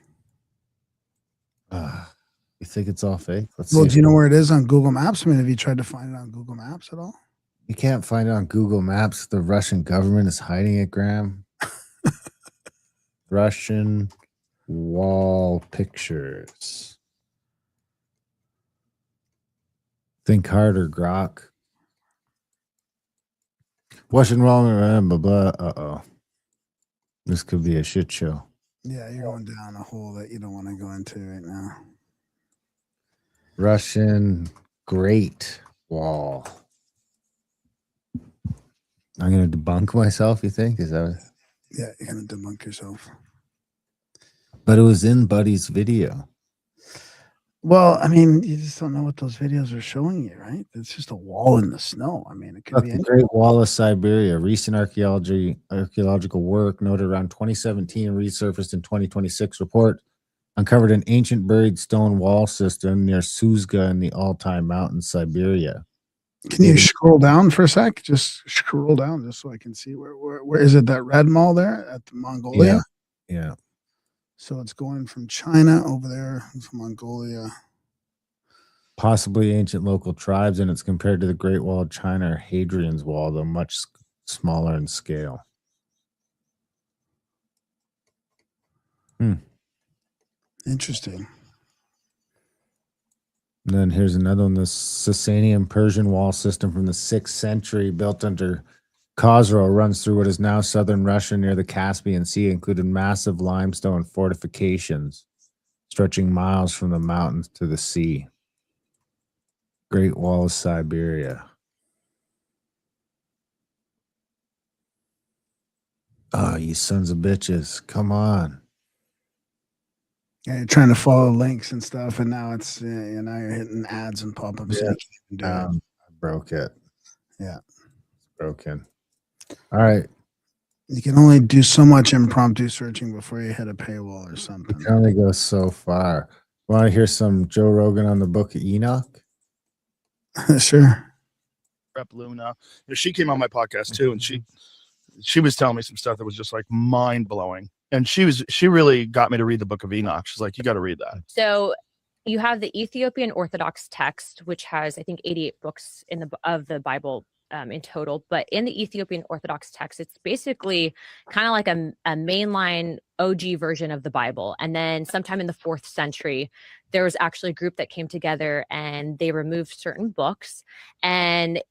You think it's all fake? Let's Well, see. do you know where it is on Google Maps? I mean, have you tried to find it on Google Maps at all? You can't find it on Google Maps. The Russian government is hiding it, Graham. Russian wall pictures. Think harder, Grok. Russian wall, blah, blah. Uh-oh. This could be a shit show. Yeah, you're going down a hole that you don't want to go into right now. Russian Great Wall. I'm going to debunk myself, you think? Is that what... Yeah, you're going to debunk yourself. But it was in Buddy's video. Well, I mean, you just don't know what those videos are showing you, right? It's just a wall in the snow. I mean, it could Look, be the any- Great Wall of Siberia. Recent archaeological work noted around 2017 and resurfaced in 2026 report uncovered an ancient buried stone wall system near Suzga in the Altai Mountains, Siberia. Can you scroll down for a sec? Just scroll down just so I can see where is it, that red mall there at the Mongolia? Yeah. So it's going from China over there to Mongolia. Possibly ancient local tribes, and it's compared to the Great Wall of China or Hadrian's Wall, though much smaller in scale. Interesting. And then here's another one, the Sasanian Persian wall system from the 6th century, built under Khosrow, runs through what is now southern Russia near the Caspian Sea, included massive limestone fortifications stretching miles from the mountains to the sea. Great Wall of Siberia. Oh, you sons of bitches. Come on. Yeah, you're trying to follow links and stuff, and now it's now you're hitting ads and pop-ups. So you can't even do it. I broke it. Yeah. It's broken. All right. You can only do so much impromptu searching before you hit a paywall or something. You can only go so far. Want to hear some Joe Rogan on the Book of Enoch? Sure. Rep Luna. She came on my podcast too, and she was telling me some stuff that was just like mind blowing. And she really got me to read the Book of Enoch. She's like, you got to read that. So you have the Ethiopian Orthodox text, which has, I think, 88 books of the Bible in total. But in the Ethiopian Orthodox text, it's basically kind of like a mainline OG version of the Bible. And then sometime in the 4th century, there was actually a group that came together and they removed certain books. And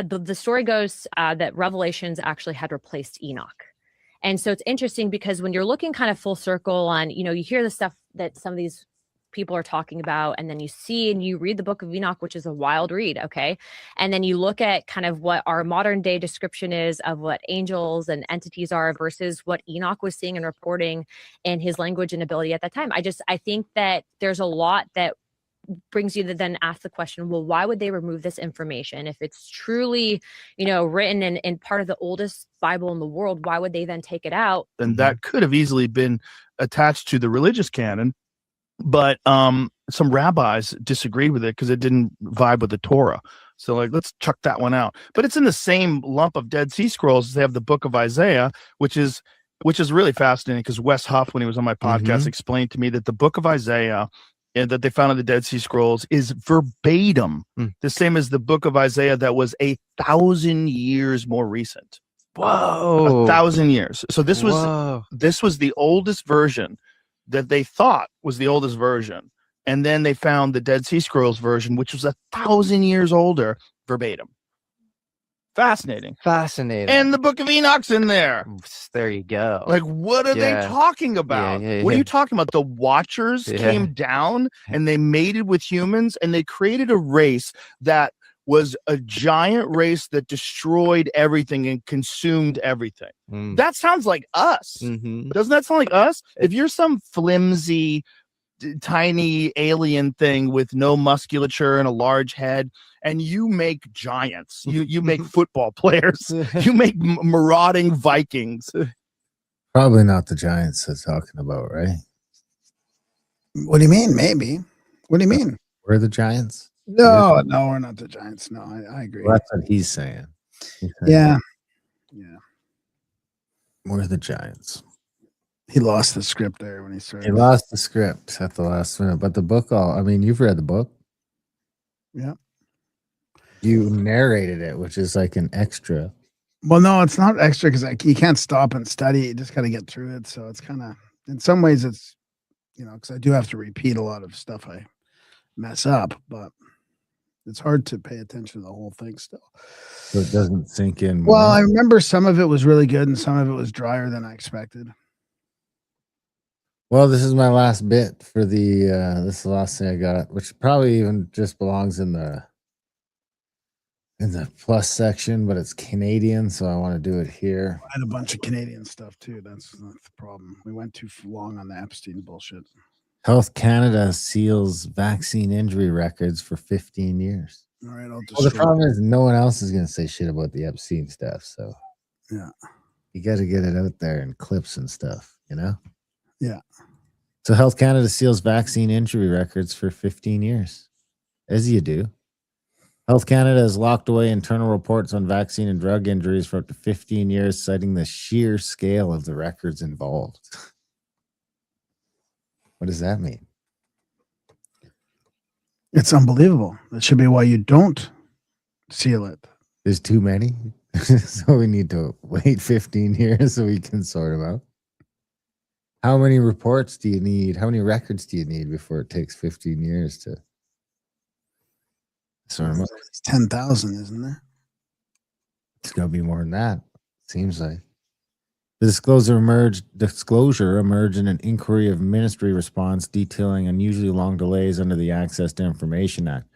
the story goes that Revelations actually had replaced Enoch. And so it's interesting because when you're looking kind of full circle on, you hear the stuff that some of these people are talking about, and then you see and you read the Book of Enoch, which is a wild read, okay? And then you look at kind of what our modern day description is of what angels and entities are versus what Enoch was seeing and reporting in his language and ability at that time. I think that there's a lot that brings you to then ask the question, well, why would they remove this information? If it's truly, written in part of the oldest Bible in the world, why would they then take it out? And that could have easily been attached to the religious canon. But some rabbis disagreed with it because it didn't vibe with the Torah. So let's chuck that one out. But it's in the same lump of Dead Sea Scrolls. They have the Book of Isaiah, which is really fascinating because Wes Huff, when he was on my podcast, explained to me that the Book of Isaiah that they found in the Dead Sea Scrolls is verbatim the same as the book of Isaiah that was 1,000 years more recent. Whoa. 1,000 years. So this was the oldest version that they thought was the oldest version. And then they found the Dead Sea Scrolls version, which was 1,000 years older, verbatim. Fascinating. And the Book of Enoch's in there. There you go. Like, what are they talking about? What are you talking about? The Watchers came down and they mated with humans and they created a race that was a giant race that destroyed everything and consumed everything. That sounds like us. Doesn't that sound like us? If you're some flimsy, tiny alien thing with no musculature and a large head, and you make giants, you make football players, you make marauding Vikings. Probably not the Giants they're talking about, right? What do you mean? Maybe. What do you mean? We're the Giants? No, we're not the Giants. No, I agree. Well, that's what he's saying. Yeah. We're the Giants. He lost the script there when he started. He lost the script at the last minute, but the book, you've read the book. Yeah. You narrated it, which is like an extra. Well, no, it's not extra because you can't stop and study. You just got to get through it. So it's kind of, in some ways, it's, because I do have to repeat a lot of stuff I mess up, but it's hard to pay attention to the whole thing still. So it doesn't sink in. Well, I remember some of it was really good and some of it was drier than I expected. Well, this is my last bit for the, this is the last thing I got, which probably even just belongs in the plus section, but it's Canadian, so I want to do it here. I had a bunch of Canadian stuff too. That's the problem. We went too long on the Epstein bullshit. Health Canada seals vaccine injury records for 15 years. All right, the problem is no one else is going to say shit about the Epstein stuff, so yeah, you got to get it out there in clips and stuff, Yeah. So Health Canada seals vaccine injury records for 15 years, as you do. Health Canada has locked away internal reports on vaccine and drug injuries for up to 15 years, citing the sheer scale of the records involved. What does that mean? It's unbelievable. That should be why you don't seal it. There's too many. So we need to wait 15 years so we can sort them out. How many reports do you need? How many records do you need before it takes 15 years to sort them out? It's 10,000, isn't there? It's going to be more than that. Seems like. The disclosure emerged in an inquiry of ministry response detailing unusually long delays under the Access to Information Act.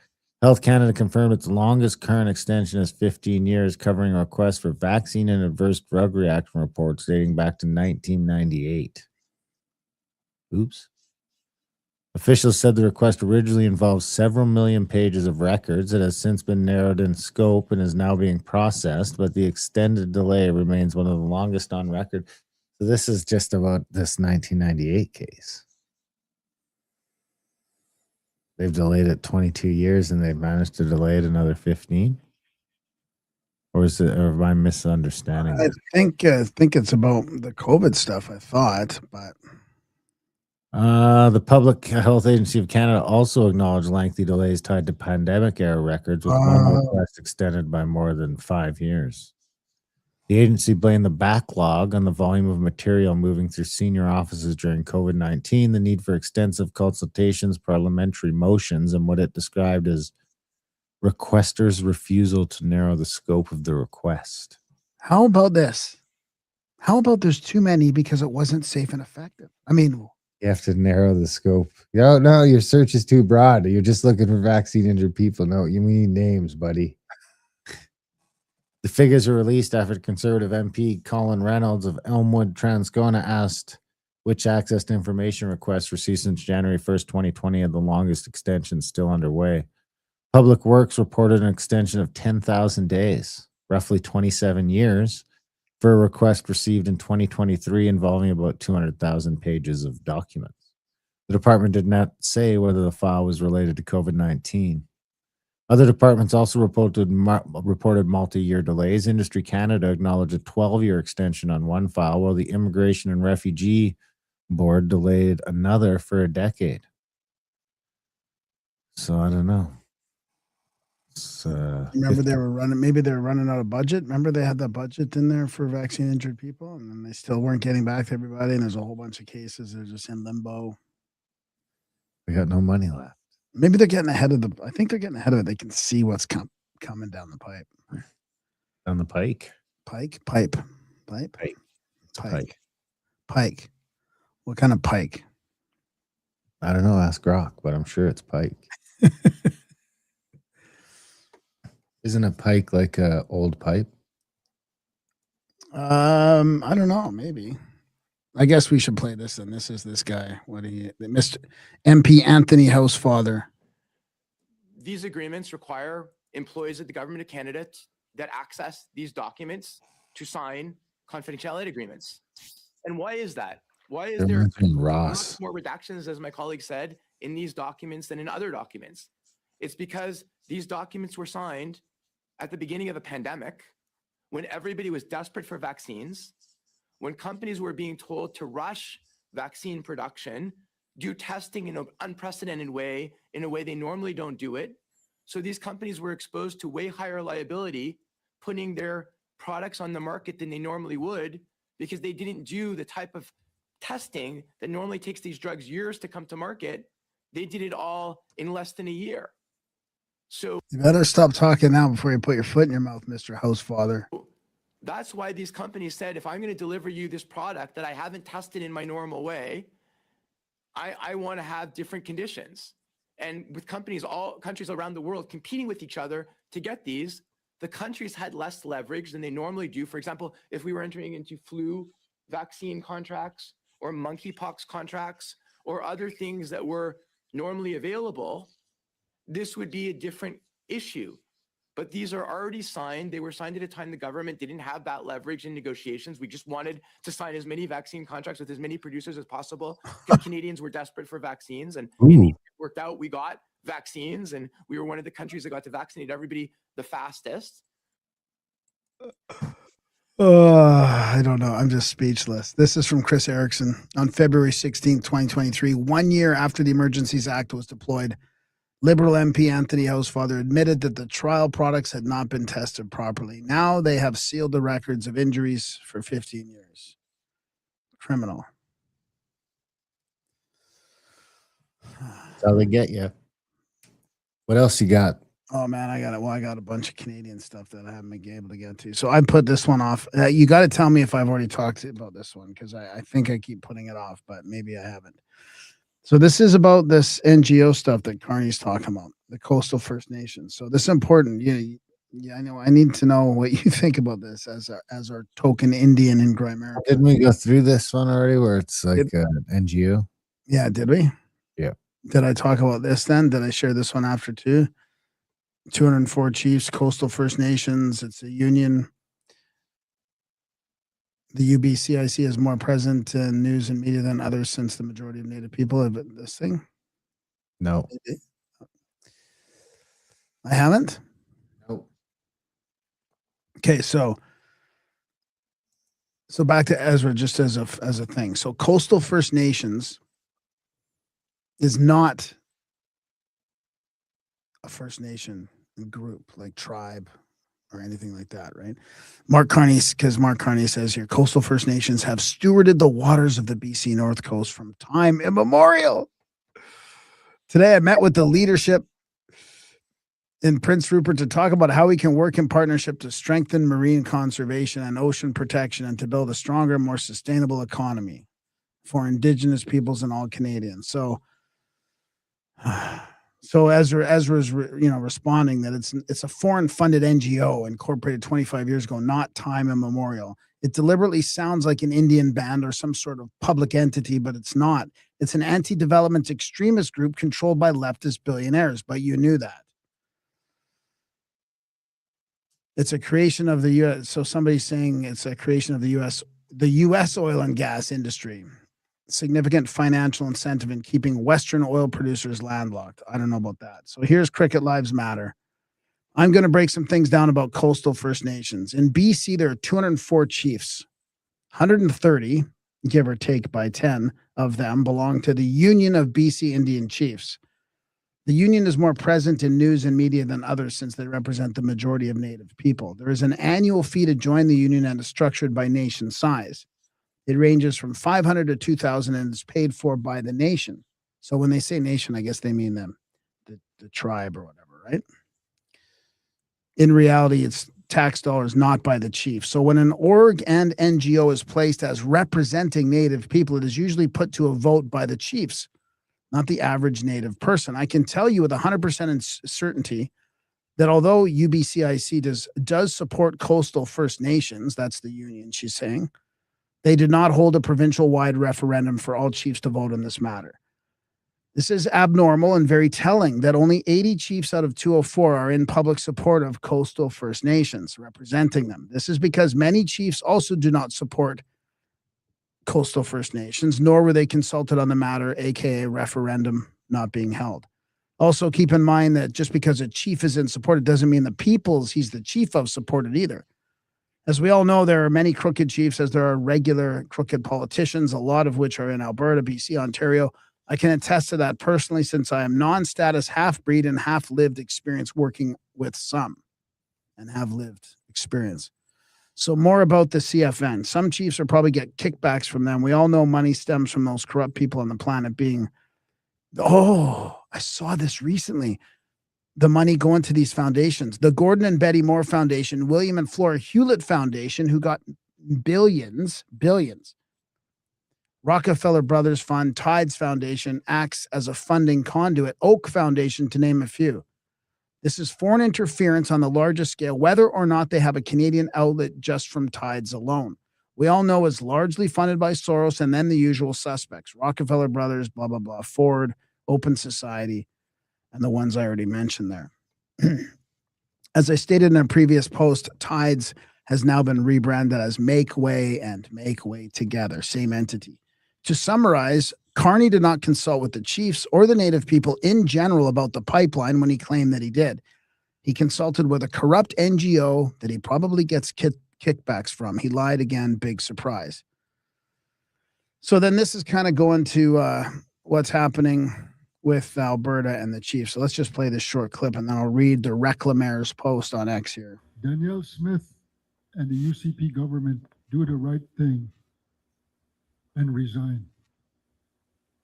Health Canada confirmed its longest current extension is 15 years, covering a request for vaccine and adverse drug reaction reports dating back to 1998. Oops. Officials said the request originally involved several million pages of records. It has since been narrowed in scope and is now being processed, but the extended delay remains one of the longest on record. So this is just about this 1998 case. They've delayed it 22 years and they've managed to delay it another 15? Or am I misunderstanding? I think it's about the COVID stuff, I thought, but the Public Health Agency of Canada also acknowledged lengthy delays tied to pandemic-era records, with one request extended by more than 5 years. The agency blamed the backlog on the volume of material moving through senior offices during COVID-19, the need for extensive consultations, parliamentary motions, and what it described as requesters' refusal to narrow the scope of the request. how about this? How about there's too many because it wasn't safe and effective? I mean, You have to narrow the scope. No, your search is too broad. You're just looking for vaccine injured people. No, you mean names, buddy. The figures were released after Conservative MP Colin Reynolds of Elmwood, Transcona asked which access to information requests received since January 1st, 2020 had the longest extension still underway. Public Works reported an extension of 10,000 days, roughly 27 years, for a request received in 2023 involving about 200,000 pages of documents. The department did not say whether the file was related to COVID-19. Other departments also reported multi-year delays. Industry Canada acknowledged a 12-year extension on one file, while the Immigration and Refugee Board delayed another for a decade. so I don't know. Remember they were running. Maybe they were running out of budget. Remember they had that budget in there for vaccine injured people, and then they still weren't getting back to everybody. And there's a whole bunch of cases they're just in limbo. We got no money left. Maybe they're getting ahead of the. I think they're getting ahead of it. They can see what's coming down the pipe. Down the pike. Pipe. Pike. What kind of pike? I don't know. Ask Grok, but I'm sure it's pike. Isn't a pike like a old pipe? I don't know. Maybe. I guess we should play this. Then this is this guy. Mr. MP Anthony Housefather. These agreements require employees of the government of Canada that access these documents to sign confidentiality agreements. And why is that? Why is there much more redactions, as my colleague said, in these documents than in other documents? It's because these documents were signed at the beginning of a pandemic, when everybody was desperate for vaccines, when companies were being told to rush vaccine production, do testing in an unprecedented way, in a way they normally don't do it. So these companies were exposed to way higher liability, putting their products on the market than they normally would, because they didn't do the type of testing that normally takes these drugs years to come to market. They did it all in less than a year. So you better stop talking now before you put your foot in your mouth, Mr. Housefather. That's why these companies said, if I'm going to deliver you this product that I haven't tested in my normal way, I want to have different conditions. And with all countries around the world competing with each other to get these, the countries had less leverage than they normally do. For example, if we were entering into flu vaccine contracts or monkeypox contracts or other things that were normally available, this would be a different issue. But these are already signed. They were signed at a time the government didn't have that leverage in negotiations. We just wanted to sign as many vaccine contracts with as many producers as possible because Canadians were desperate for vaccines. And it worked out. We got vaccines, and we were one of the countries that got to vaccinate everybody the fastest. I don't know. I'm just speechless. This is from Chris Erickson on February 16, 2023. 1 year after the Emergencies Act was deployed, Liberal MP Anthony Housefather admitted that the trial products had not been tested properly. Now they have sealed the records of injuries for 15 years. Criminal. That's how they get you. What else you got? Oh man, I got a bunch of Canadian stuff that I haven't been able to get to. So I put this one off. You got to tell me if I've already talked about this one, because I think I keep putting it off, but maybe I haven't. So this is about this NGO stuff that Carney's talking about, the Coastal First Nations. So this is important. Yeah, I know. I need to know what you think about this as our token Indian in Grimerica. Didn't we go through this one already, where it's like an NGO? Yeah, did we? Yeah. Did I talk about this then? Did I share this one after too? 204 chiefs, Coastal First Nations. It's a union. The UBCIC is more present in news and media than others since the majority of Native people have this thing. No. I haven't? Nope. Okay, so back to Ezra just as a thing. So Coastal First Nations is not a First Nation group like tribe or anything like that, right? Mark Carney says here, Coastal First Nations have stewarded the waters of the BC North Coast from time immemorial. Today, I met with the leadership in Prince Rupert to talk about how we can work in partnership to strengthen marine conservation and ocean protection and to build a stronger, more sustainable economy for Indigenous peoples and all Canadians. So Ezra's responding that it's a foreign-funded NGO incorporated 25 years ago, not time immemorial. It deliberately sounds like an Indian band or some sort of public entity, but it's not. It's an anti-development extremist group controlled by leftist billionaires, but you knew that. It's a creation of the U.S. So somebody's saying it's a creation of the U.S. oil and gas industry. Significant financial incentive in keeping Western oil producers landlocked. I don't know about that. So here's Cricket Lives Matter. I'm going to break some things down about Coastal First Nations. In BC, there are 204 chiefs. 130, give or take by 10 of them, belong to the Union of BC Indian Chiefs. The union is more present in news and media than others since they represent the majority of Native people. There is an annual fee to join the union and is structured by nation size. It ranges from $500 to $2,000 and is paid for by the nation. So when they say nation, I guess they mean them, the tribe or whatever, right? In reality, it's tax dollars, not by the chief. So when an org and NGO is placed as representing Native people, it is usually put to a vote by the chiefs, not the average Native person. I can tell you with 100% certainty that although UBCIC does support coastal First Nations, that's the union she's saying, they did not hold a provincial-wide referendum for all chiefs to vote on this matter. This is abnormal and very telling that only 80 chiefs out of 204 are in public support of coastal First Nations, representing them. This is because many chiefs also do not support coastal First Nations, nor were they consulted on the matter, aka referendum not being held. Also, keep in mind that just because a chief is in support, it doesn't mean the peoples he's the chief of support it either. As we all know, there are many crooked chiefs, as there are regular crooked politicians, a lot of which are in Alberta, BC, Ontario. I can attest to that personally since I am non-status half-breed and half-lived experience working with some and have lived experience. So more about the CFN. Some chiefs will probably get kickbacks from them. We all know money stems from those corrupt people on the planet being, oh, I saw this recently. The money going to these foundations. The Gordon and Betty Moore Foundation, William and Flora Hewlett Foundation, who got billions. Rockefeller Brothers Fund, Tides Foundation acts as a funding conduit, Oak Foundation, to name a few. This is foreign interference on the largest scale, whether or not they have a Canadian outlet just from Tides alone. We all know it's largely funded by Soros and then the usual suspects, Rockefeller Brothers, blah, blah, blah, Ford, Open Society, and the ones I already mentioned there. As I stated in a previous post, Tides has now been rebranded as Make Way and Make Way Together, same entity. To summarize, Carney did not consult with the chiefs or the Native people in general about the pipeline when he claimed that he did. He consulted with a corrupt NGO that he probably gets kickbacks from. He lied again, big surprise. So then this is kind of going to what's happening with Alberta and the chiefs. So let's just play this short clip and then I'll read the Reclamare's post on X here. Danielle Smith and the UCP government do the right thing and resign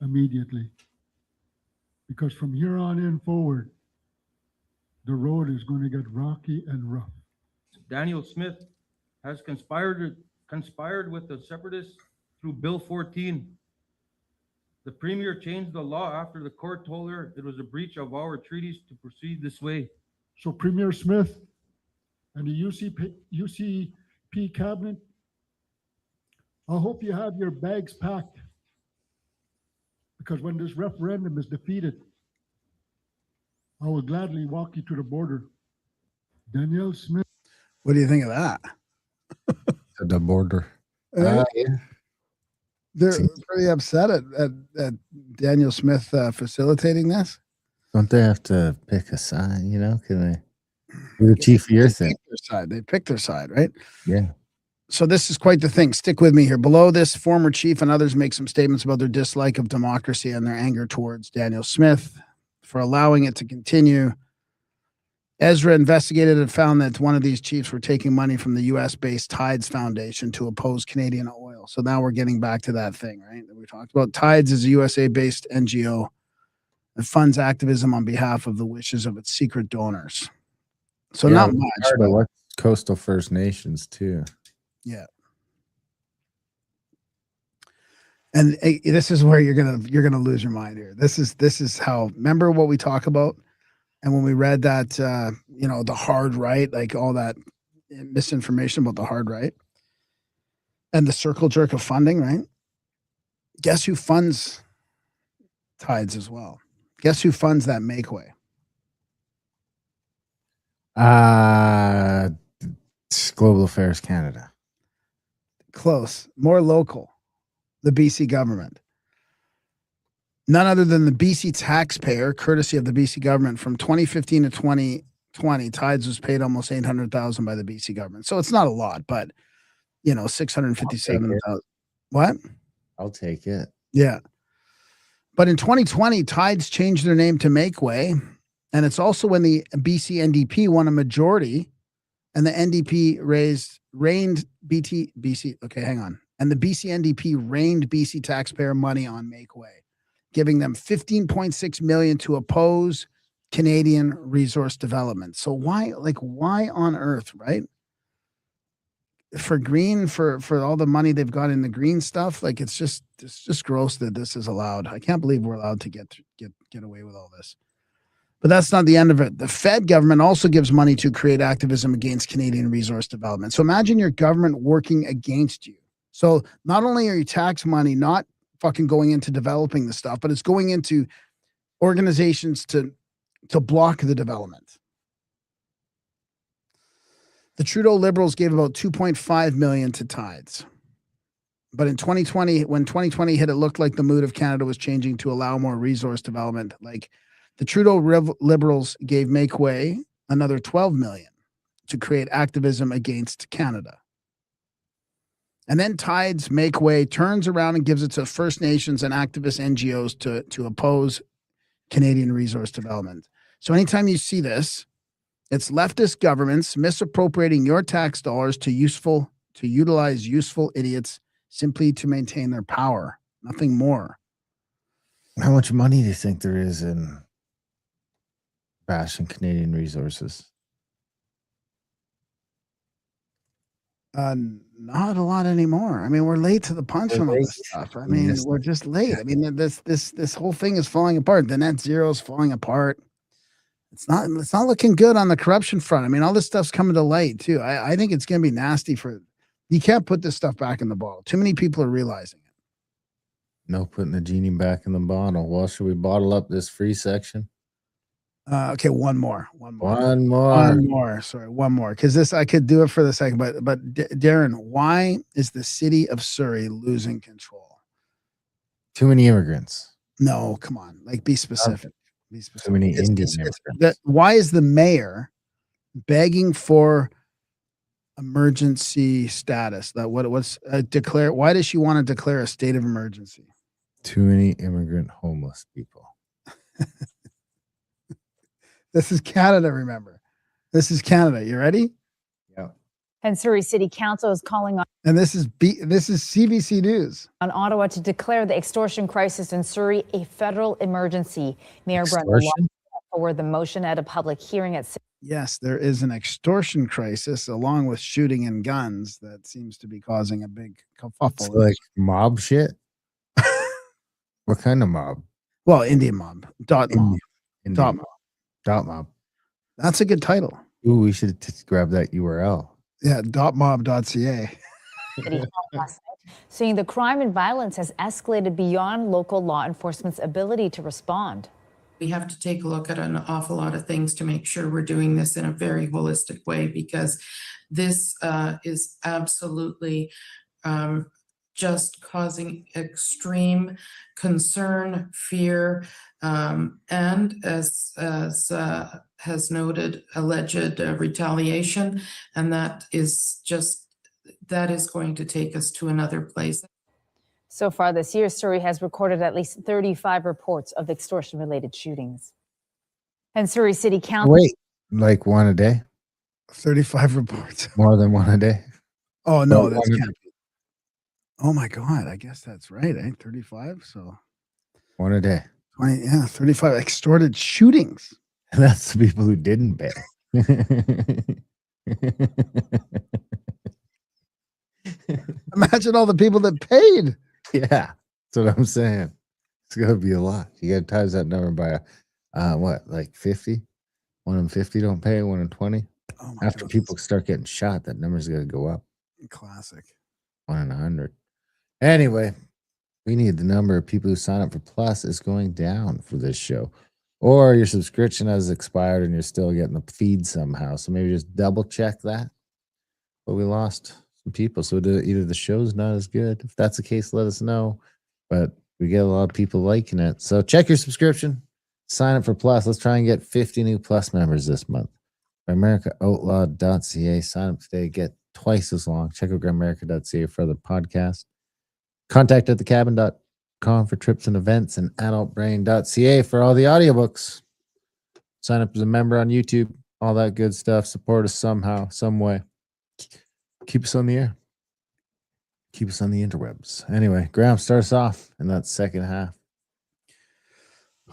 immediately. Because from here on in forward, the road is going to get rocky and rough. Daniel Smith has conspired with the separatists through Bill 14. The premier changed the law after the court told her it was a breach of our treaties to proceed this way. So Premier Smith and the UCP cabinet, I hope you have your bags packed, because when this referendum is defeated, I will gladly walk you to the border. Danielle Smith. What do you think of that? The border. Yeah. They're pretty upset at Daniel Smith facilitating this. Don't they have to pick a side? You know, can they? You're the chief of your thing. They picked their side, right? Yeah. So this is quite the thing. Stick with me here. Below this, former chief and others make some statements about their dislike of democracy and their anger towards Daniel Smith for allowing it to continue. Ezra investigated and found that one of these chiefs were taking money from the U.S.-based Tides Foundation to oppose Canadian oil. So now we're getting back to that thing, right, that we talked about. Tides is a USA-based NGO that funds activism on behalf of the wishes of its secret donors. So Yeah, not much, but what coastal First Nations too. yeah. And this is where you're gonna lose your mind here. This is how. Remember what we talk about, and when we read that, the hard right, like all that misinformation about the hard right, and the circle jerk of funding, right? Guess who funds Tides as well? Guess who funds that Make Way? Global Affairs Canada. Close, more local. The BC government. None other than the BC taxpayer, courtesy of the BC government. From 2015 to 2020, Tides was paid almost $800,000 by the BC government. So it's not a lot, but $657,000. What? I'll take it. Yeah. But in 2020, Tides changed their name to Make Way. And it's also when the BC NDP won a majority and the NDP reigned BC. Okay, hang on. And the BC NDP rained BC taxpayer money on Make Way, giving them $15.6 million to oppose Canadian resource development. So why on earth, right? For green, for all the money they've got in the green stuff, like it's just gross that this is allowed. I can't believe we're allowed to get away with all this. But that's not the end of it. The Fed government also gives money to create activism against Canadian resource development. So imagine your government working against you. So not only are your tax money not fucking going into developing the stuff, but it's going into organizations to block the development. The Trudeau Liberals gave about $2.5 million to Tides. But in 2020, when 2020 hit, it looked like the mood of Canada was changing to allow more resource development. Like the Trudeau Liberals gave Make Way another $12 million to create activism against Canada. And then Tides Make Way turns around and gives it to First Nations and activist NGOs to oppose Canadian resource development. So anytime you see this, it's leftist governments misappropriating your tax dollars to utilize useful idiots simply to maintain their power. Nothing more. How much money do you think there is in bashing Canadian resources? Not a lot anymore. I mean, we're late to the punch on all this stuff. I mean, we're just late. I mean, this whole thing is falling apart. The net zero is falling apart. It's not looking good on the corruption front. I mean, all this stuff's coming to light too. I think it's going to be nasty you can't put this stuff back in the bottle. Too many people are realizing it. No putting the genie back in the bottle. Well, should we bottle up this free section? Okay, one more. Sorry, one more. Because this, I could do it for the second. But Darren, why is the city of Surrey losing control? Too many immigrants. No, come on. Like, be specific. Be specific. Too many Indian immigrants. Why is the mayor begging for emergency status? Declare? Why does she want to declare a state of emergency? Too many immigrant homeless people. This is Canada, remember. This is Canada. You ready? Yeah. And Surrey City Council is calling on And this is CBC News. on Ottawa to declare the extortion crisis in Surrey a federal emergency. Mayor Brenda Extortion? forward the motion at a public hearing at Yes, there is an extortion crisis along with shooting and guns that seems to be causing a big kerfuffle. It's like mob shit. What kind of mob? Well, Indian mob. Mob. Indian. Dot mob. That's a good title. Ooh, we should grab that URL. Yeah, .mob.ca. City Hall last night, saying the crime and violence has escalated beyond local law enforcement's ability to respond. We have to take a look at an awful lot of things to make sure we're doing this in a very holistic way, because this is absolutely just causing extreme concern, fear, and as has noted, alleged retaliation, and that is going to take us to another place. So far this year, Surrey has recorded at least 35 reports of extortion-related shootings. And Surrey City Council... Wait, like one a day? 35 reports. More than one a day? Oh, no, Or that's one a- can't be. Oh, my God. I guess that's right, eh? 35, so... One a day. 35 extorted shootings. And that's the people who didn't pay. Imagine all the people that paid. Yeah, that's what I'm saying. It's gonna be a lot. You gotta times that number by what, like 50? 1 in 50 don't pay, 1 in 20. After people start getting shot, that number's gonna go up. Classic. 1 in 100. Anyway, we need the number of people who sign up for Plus is going down for this show. Or your subscription has expired and you're still getting the feed somehow. So maybe just double check that. But we lost some people. So either the show's not as good. If that's the case, let us know. But we get a lot of people liking it. So check your subscription. Sign up for Plus. Let's try and get 50 new Plus members this month. Outlawed.ca. Sign up today. Get twice as long. Check out grimerica.ca for other podcasts. Contact@thecabin.com. adultbrain.com for trips and events, and adultbrain.ca for all the audiobooks. Sign up as a member on YouTube, all that good stuff. Support us somehow, some way. Keep us on the air. Keep us on the interwebs. Anyway, Graham, start us off in that second half.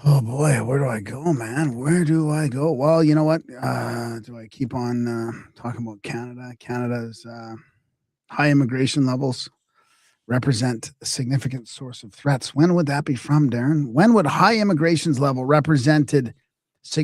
Oh boy, where do I go, man? Where do I go? Well, you know what? Do I keep on talking about Canada? Canada's high immigration levels represent a significant source of threats. When would that be from, Darren? When would high immigration's level represented significant